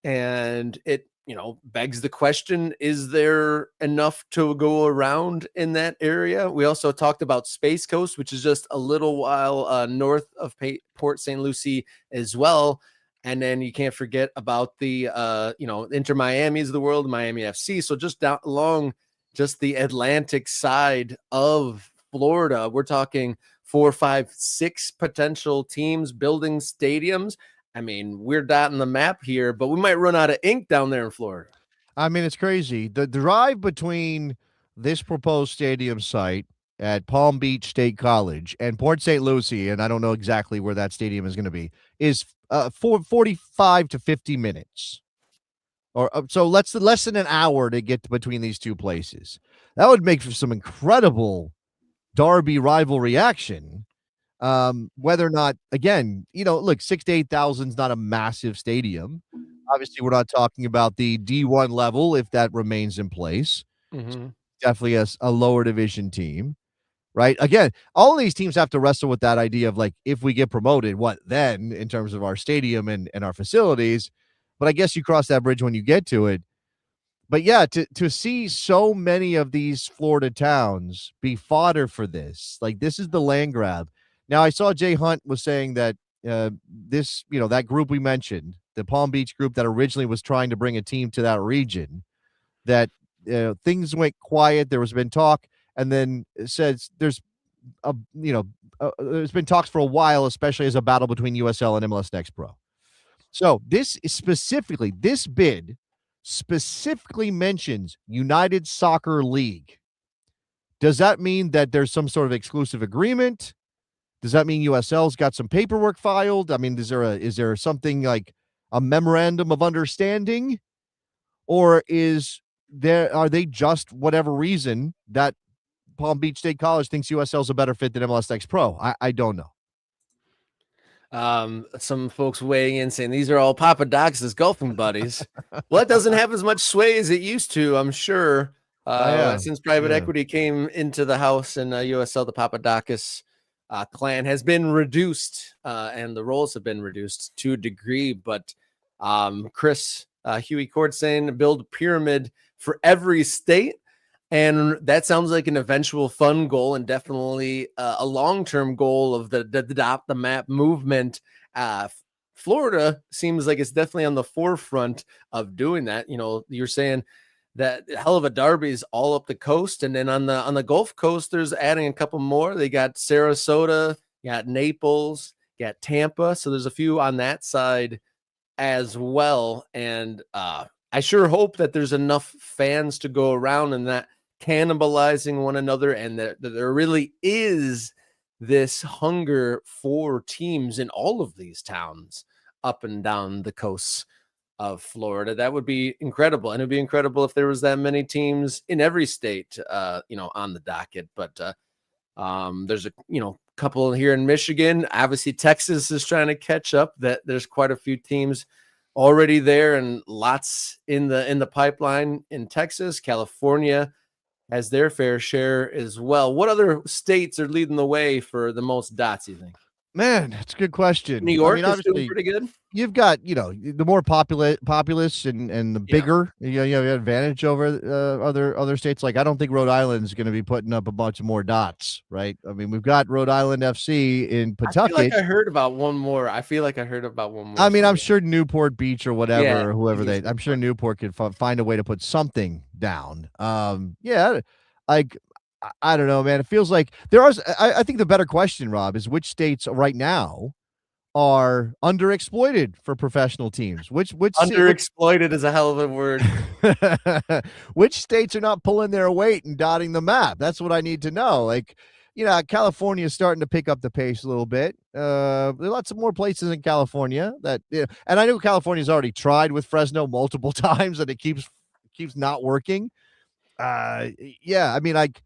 Speaker 1: And it, you know, begs the question, is there enough to go around in that area? We also talked about Space Coast, which is just a little while north of Port St. Lucie as well. And then you can't forget about the, Inter Miami's of the world, Miami FC. So just down along just the Atlantic side of Florida, we're talking 4, 5, 6 potential teams building stadiums. I mean, we're dotting the map here, but we might run out of ink down there in Florida.
Speaker 2: I mean, it's crazy. The drive between this proposed stadium site at Palm Beach State College and Port St. Lucie, and I don't know exactly where that stadium is going to be, is 45 to 50 minutes. Or so less than an hour to get between these two places. That would make for some incredible derby rivalry action. Whether or not, again, look, 6 to 8,000 is not a massive stadium. Obviously, we're not talking about the D1 level if that remains in place.
Speaker 1: Mm-hmm.
Speaker 2: Definitely a lower division team, right? Again, all of these teams have to wrestle with that idea of like, if we get promoted, what then in terms of our stadium and our facilities? But I guess you cross that bridge when you get to it. But yeah, to see so many of these Florida towns be fodder for this, like this is the land grab. Now, I saw Jay Hunt was saying that that group we mentioned, the Palm Beach group that originally was trying to bring a team to that region, that things went quiet. There was been talk, and then it says there's there's been talks for a while, especially as a battle between USL and MLS Next Pro. So this bid specifically mentions United Soccer League. Does that mean that there's some sort of exclusive agreement? Does that mean USL's got some paperwork filed? I mean, is there something like a memorandum of understanding? Or are they just whatever reason that Palm Beach State College thinks USL's a better fit than MLS Next Pro? I don't know.
Speaker 1: Some folks weighing in saying these are all Papadakis' golfing buddies. Well, it doesn't have as much sway as it used to, I'm sure. Since private equity came into the house and USL, the Papadakis clan has been reduced, and the roles have been reduced to a degree. But Chris Huey Court saying build a pyramid for every state. And that sounds like an eventual fun goal and definitely a long-term goal of the adopt the map movement. Florida seems like it's definitely on the forefront of doing that. You know, you're saying that hell of a derby is all up the coast, and then on the Gulf Coast, there's adding a couple more. They got Sarasota, you got Naples, you got Tampa. So there's a few on that side as well. And I sure hope that there's enough fans to go around and that cannibalizing one another, and that there really is this hunger for teams in all of these towns up and down the coasts of Florida. That would be incredible. And it'd be incredible if there was that many teams in every state, on the docket. But there's a, couple here in Michigan. Obviously, Texas is trying to catch up. That there's quite a few teams already there and lots in the pipeline in Texas. California has their fair share as well. What other states are leading the way for the most dots, you think?
Speaker 2: Man, that's a good question.
Speaker 1: New
Speaker 2: I
Speaker 1: York
Speaker 2: mean,
Speaker 1: is doing
Speaker 2: obviously,
Speaker 1: pretty good.
Speaker 2: you've got, the more populous and the
Speaker 1: Yeah.
Speaker 2: bigger, you have advantage over other states. Like, I don't think Rhode Island is going to be putting up a bunch of more dots, right? I mean, we've got Rhode Island FC in
Speaker 1: I feel like
Speaker 2: Pawtucket.
Speaker 1: I heard about one more. I feel like I heard about one
Speaker 2: I
Speaker 1: more
Speaker 2: mean, I'm
Speaker 1: somewhere.
Speaker 2: sure Newport Beach or
Speaker 1: Yeah,
Speaker 2: whatever, or
Speaker 1: I
Speaker 2: whoever
Speaker 1: think it's
Speaker 2: I'm sure
Speaker 1: Newport.
Speaker 2: Newport could find a way to put something down. Yeah, like I don't know, man. It feels like there are. I think the better question, Rob, is which states right now are underexploited for professional teams? Which
Speaker 1: Underexploited is a hell of a word.
Speaker 2: which states are not pulling their weight and dotting the map? That's what I need to know. Like, California is starting to pick up the pace a little bit. There are lots of more places in California that, and I know California's already tried with Fresno multiple times, and it keeps not working. Uh, yeah, I mean, like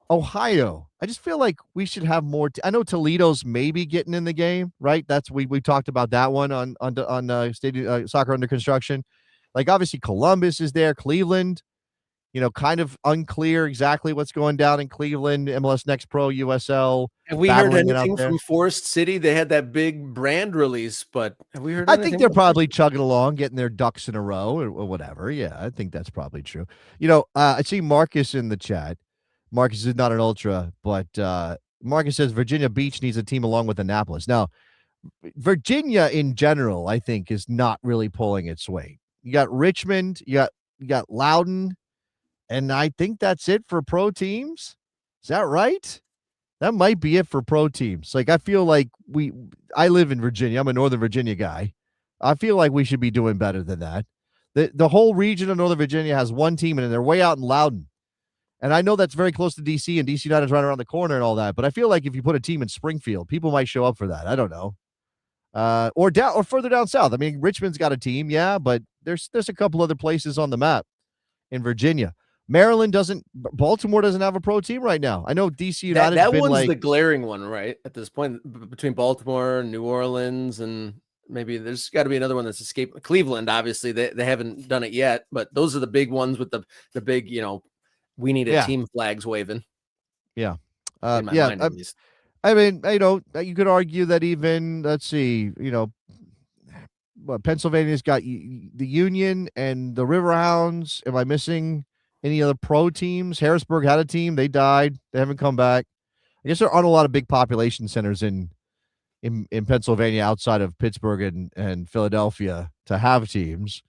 Speaker 2: Ohio. I just feel like we should have more. I know Toledo's maybe getting in the game, right? That's we talked about that one on stadium soccer under construction. Like, obviously Columbus is there, Cleveland. Kind of unclear exactly what's going down in Cleveland. MLS Next Pro, USL,
Speaker 1: Have we heard
Speaker 2: battling it out
Speaker 1: anything
Speaker 2: there.
Speaker 1: from Forest City? They had that big brand release, but have we heard
Speaker 2: I think
Speaker 1: anything
Speaker 2: they're
Speaker 1: about Forest
Speaker 2: probably
Speaker 1: City?
Speaker 2: chugging along, getting their ducks in a row or whatever. Yeah, I think that's probably true. I see Marcus in the chat. Marcus is not an ultra, but Marcus says Virginia Beach needs a team along with Annapolis. Now, Virginia in general, I think, is not really pulling its weight. You got Richmond, you got Loudon, and I think that's it for pro teams. Is that right? That might be it for pro teams. Like, I feel like I live in Virginia. I'm a Northern Virginia guy. I feel like we should be doing better than that. The whole region of Northern Virginia has one team, and they're way out in Loudon. And I know that's very close to DC, and DC United's right around the corner and all that. But I feel like if you put a team in Springfield, people might show up for that. I don't know. Or further down south. I mean, Richmond's got a team, yeah, but there's a couple other places on the map in Virginia. Baltimore doesn't have a pro team right now. I know DC United's
Speaker 1: That
Speaker 2: been
Speaker 1: one's
Speaker 2: like,
Speaker 1: the glaring one, right? At this point, between Baltimore, New Orleans, and maybe there's got to be another one that's escaped. Cleveland, obviously, they haven't done it yet, but those are the big ones with the big, we need a
Speaker 2: yeah,
Speaker 1: team flags waving
Speaker 2: yeah,
Speaker 1: in my
Speaker 2: yeah.
Speaker 1: mind, at least.
Speaker 2: I mean, you could argue that even let's see, Pennsylvania's got the Union and the Riverhounds. Am I missing any other pro teams? Harrisburg had a team. They died. They haven't come back. I guess there aren't a lot of big population centers in Pennsylvania outside of Pittsburgh and Philadelphia to have teams.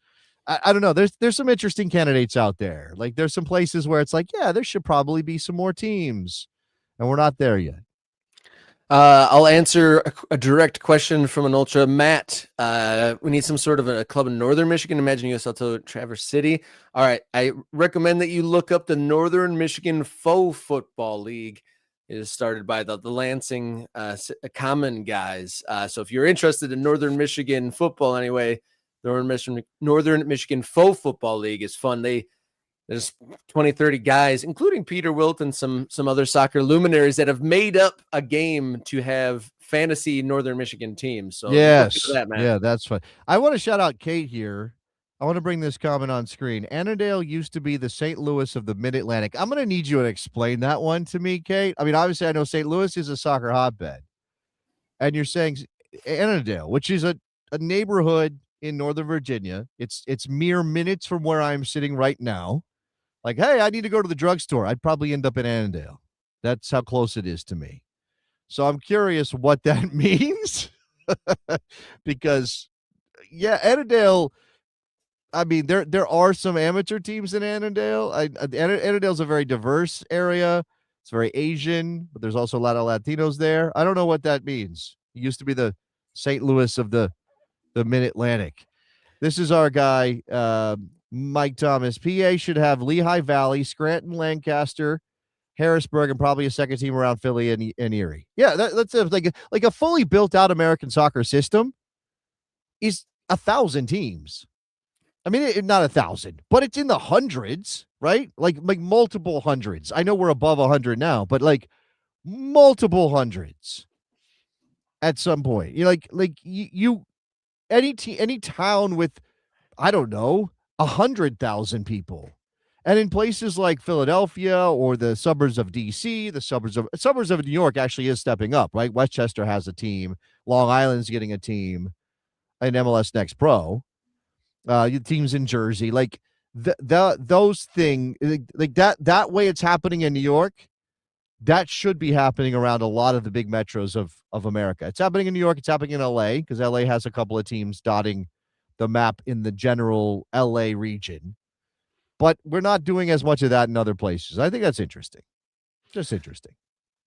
Speaker 2: I don't know. There's some interesting candidates out there. Like, there's some places where it's like, yeah, there should probably be some more teams, and we're not there yet.
Speaker 1: I'll answer a direct question from an ultra. Matt, we need some sort of a club in Northern Michigan. Imagine USL Traverse City. All right. I recommend that you look up the Northern Michigan Faux Football League. It is started by the Lansing Common guys. So if you're interested in Northern Michigan football anyway, Northern Michigan Faux Football League is fun. There's 20, 30 guys, including Peter Wilt and some other soccer luminaries that have made up a game to have fantasy Northern Michigan teams. So
Speaker 2: Yes.
Speaker 1: that, man.
Speaker 2: Yeah, that's fun. I want to shout out Kate here. I want to bring this comment on screen. Annandale used to be the St. Louis of the Mid-Atlantic. I'm going to need you to explain that one to me, Kate. I mean, obviously, I know St. Louis is a soccer hotbed. And you're saying Annandale, which is a neighborhood in Northern Virginia. It's mere minutes from where I'm sitting right now. Like, hey, I need to go to the drugstore. I'd probably end up in Annandale. That's how close it is to me. So I'm curious what that means. Because, yeah, Annandale, I mean, there are some amateur teams in Annandale. Annandale's a very diverse area. It's very Asian, but there's also a lot of Latinos there. I don't know what that means. It used to be the St. Louis of the Mid-Atlantic. This is our guy, Mike Thomas. PA should have Lehigh Valley, Scranton, Lancaster, Harrisburg, and probably a second team around Philly and Erie. Yeah, that's like a fully built out American soccer system is 1,000 teams. I mean, not 1,000, but it's in the hundreds, right? Like multiple hundreds. I know we're above 100 now, but like multiple hundreds at some point. Any town with, I don't know, 100,000 people, And in places like Philadelphia or the suburbs of DC, the suburbs of New York actually is stepping up, right? Westchester has a team, Long Island's getting a team in MLS Next Pro. Teams in Jersey, like those things, like that way it's happening in New York. That should be happening around a lot of the big metros of America. It's happening in New York. It's happening in LA because LA has a couple of teams dotting the map in the general LA region. But we're not doing as much of that in other places. I think that's interesting. Just interesting.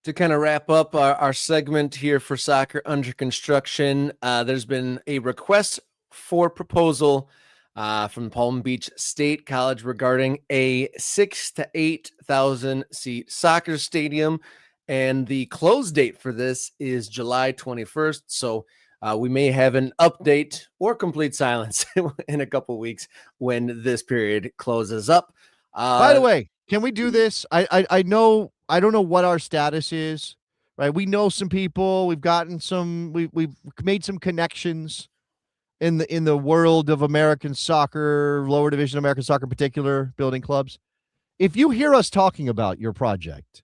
Speaker 1: To kind of wrap up our segment here for Soccer Under Construction, there's been a request for proposal from Palm Beach State College regarding a 6,000 to 8,000 seat soccer stadium. And the close date for this is July 21st. So we may have an update or complete silence in a couple weeks when this period closes up.
Speaker 2: By the way, can we do this? I know, I don't know what our status is, right? We know some people. We've gotten some. We've made some connections in the world of American soccer, lower division American soccer in particular, building clubs. If you hear us talking about your project,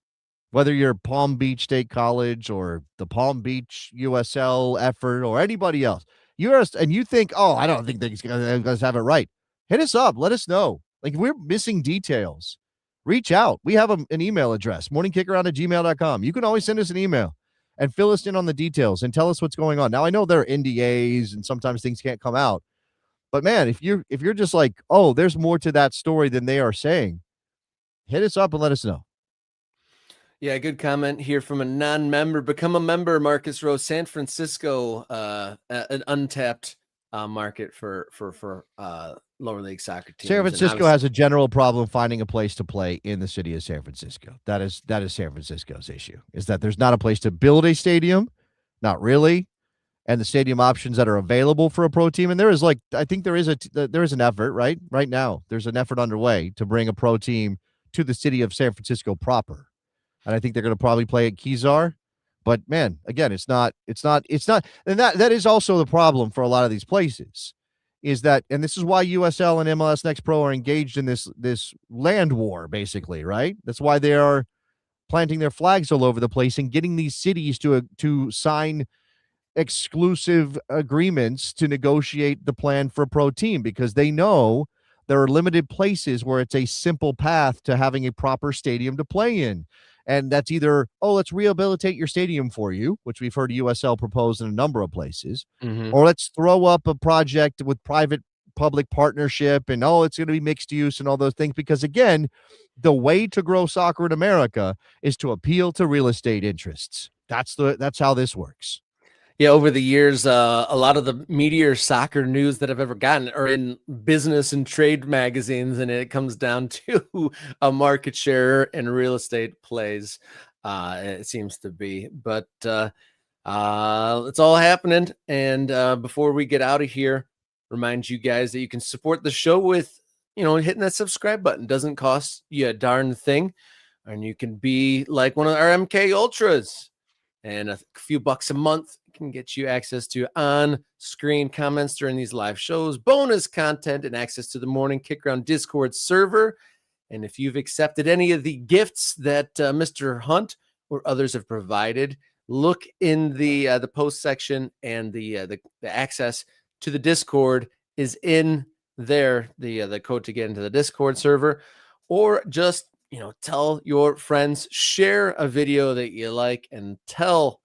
Speaker 2: whether you're Palm Beach State College or the Palm Beach USL effort or anybody else, you hear us and you think, oh, I don't think they're going to have it right. Hit us up. Let us know. Like, if we're missing details, reach out. We have an email address, morningkickaround@gmail.com. You can always send us an email and fill us in on the details and tell us what's going on. Now, I know there are NDAs and sometimes things can't come out. But man, if you're just like, oh, there's more to that story than they are saying, hit us up and let us know.
Speaker 1: Yeah, good comment here from a non-member. Become a member, Marcus Rose. San Francisco, an untapped market for lower league soccer teams.
Speaker 2: San Francisco has a general problem finding a place to play in the city of San Francisco. That is San Francisco's issue, is that there's not a place to build a stadium, not really, and the stadium options that are available for a pro team. And there is, like, I think there is an effort right now. There's an effort underway to bring a pro team to the city of San Francisco proper. And I think they're going to probably play at Kezar. But man, again, it's not. And that is also the problem for a lot of these places, is that, and this is why USL and MLS Next Pro are engaged in this land war, basically, right? That's why they are planting their flags all over the place and getting these cities to sign exclusive agreements to negotiate the plan for a pro team, because they know there are limited places where it's a simple path to having a proper stadium to play in. And that's either, oh, let's rehabilitate your stadium for you, which we've heard USL propose in a number of places, or let's throw up a project with private-public partnership, and, oh, it's going to be mixed use and all those things. Because, again, the way to grow soccer in America is to appeal to real estate interests. That's how this works.
Speaker 1: Yeah, over the years, a lot of the meatier soccer news that I've ever gotten are in business and trade magazines, and it comes down to a market share and real estate plays. It seems to be, but it's all happening. And before we get out of here, remind you guys that you can support the show with, hitting that subscribe button. Doesn't cost you a darn thing, and you can be like one of our MK Ultras, and a few bucks a month can get you access to on-screen comments during these live shows, bonus content, and access to the Morning Kickaround Discord server. And if you've accepted any of the gifts that Mr. Hunt or others have provided, look in the post section, and the access to the Discord is in there. The code to get into the Discord server, or just tell your friends, share a video that you like, and tell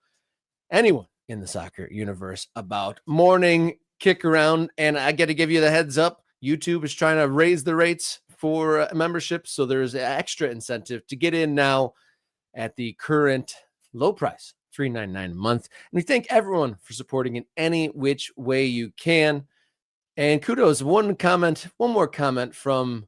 Speaker 1: anyone in the soccer universe about Morning Kickaround. And I got to give you the heads up, YouTube is trying to raise the rates for membership, so there's an extra incentive to get in now at the current low price, $3.99 a month. And we thank everyone for supporting in any which way you can. And kudos, one more comment from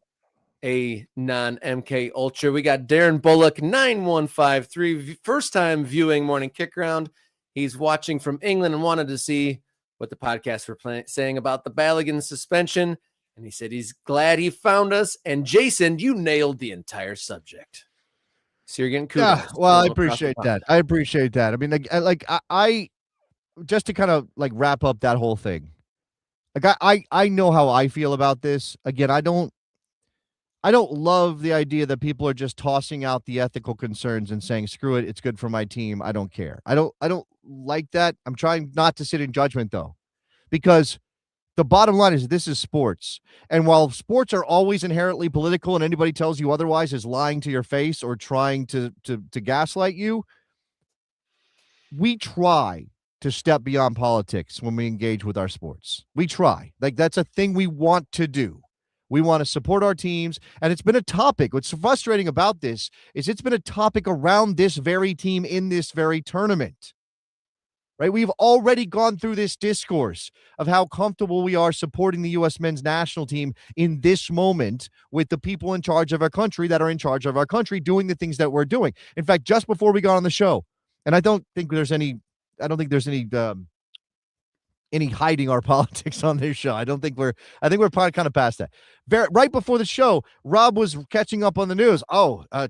Speaker 1: a non-MK Ultra. We got Darren Bullock 9153, first time viewing Morning Kickaround. He's watching from England and wanted to see what the podcast were saying about the Balogun suspension. And he said he's glad he found us. And Jason, you nailed the entire subject. So you're getting kudos.
Speaker 2: Yeah, well, I appreciate that. I mean, I just to kind of like wrap up that whole thing. Like, I know how I feel about this. Again, I don't love the idea that people are just tossing out the ethical concerns and saying, screw it, it's good for my team. I don't care. I don't like that. I'm trying not to sit in judgment though, because the bottom line is this is sports. And while sports are always inherently political and anybody tells you otherwise is lying to your face or trying to gaslight you, we try to step beyond politics when we engage with our sports. We try. Like, that's a thing we want to do. We want to support our teams. And it's been a topic. What's frustrating about this is it's been a topic around this very team in this very tournament. Right? We've already gone through this discourse of how comfortable we are supporting the U.S. men's national team in this moment with the people in charge of our country that are in charge of our country doing the things that we're doing. In fact, just before we got on the show, and I don't think there's any hiding our politics on this show. I think we're probably kind of past that. Right before the show, Rob was catching up on the news.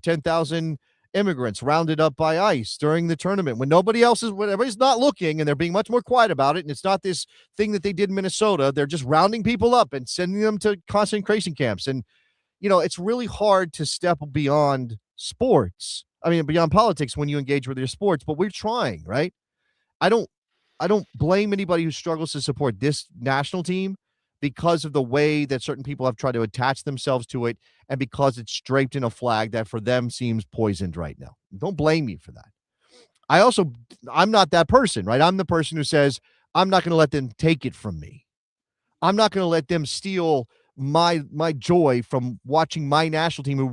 Speaker 2: 10,000 immigrants rounded up by ICE during the tournament when when everybody's not looking, and they're being much more quiet about it. And it's not this thing that they did in Minnesota. They're just rounding people up and sending them to concentration camps. And, it's really hard to step beyond sports. I mean, beyond politics when you engage with your sports, but we're trying, right? I don't blame anybody who struggles to support this national team because of the way that certain people have tried to attach themselves to it and because it's draped in a flag that for them seems poisoned right now. Don't blame me for that. I'm not that person, right? I'm the person who says, I'm not going to let them take it from me. I'm not going to let them steal my joy from watching my national team, who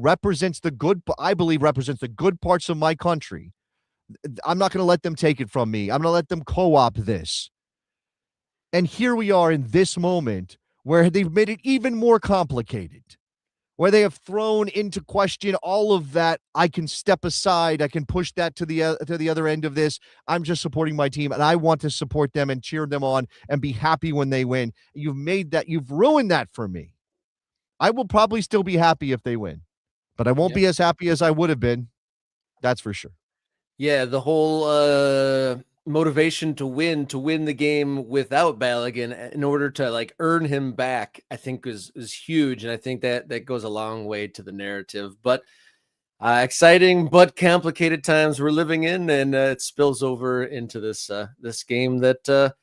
Speaker 2: I believe represents the good parts of my country. I'm not going to let them take it from me. I'm going to let them co-opt this. And here we are in this moment where they've made it even more complicated, where they have thrown into question all of that. I can step aside. I can push that to the other end of this. I'm just supporting my team, and I want to support them and cheer them on and be happy when they win. You've ruined that for me. I will probably still be happy if they win, but I won't be as happy as I would have been. That's for sure.
Speaker 1: Yeah, the whole motivation to win the game without Balogun in order to earn him back, I think is huge, and I think that goes a long way to the narrative. But exciting but complicated times we're living in, and it spills over into this game that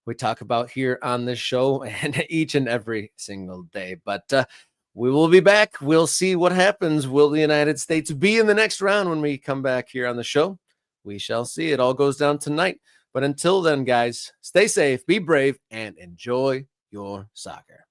Speaker 1: we talk about here on this show and each and every single day. But we will be back. We'll see what happens. Will the United States be in the next round when we come back here on the show? We shall see. It all goes down tonight. But until then, guys, stay safe, be brave, and enjoy your soccer.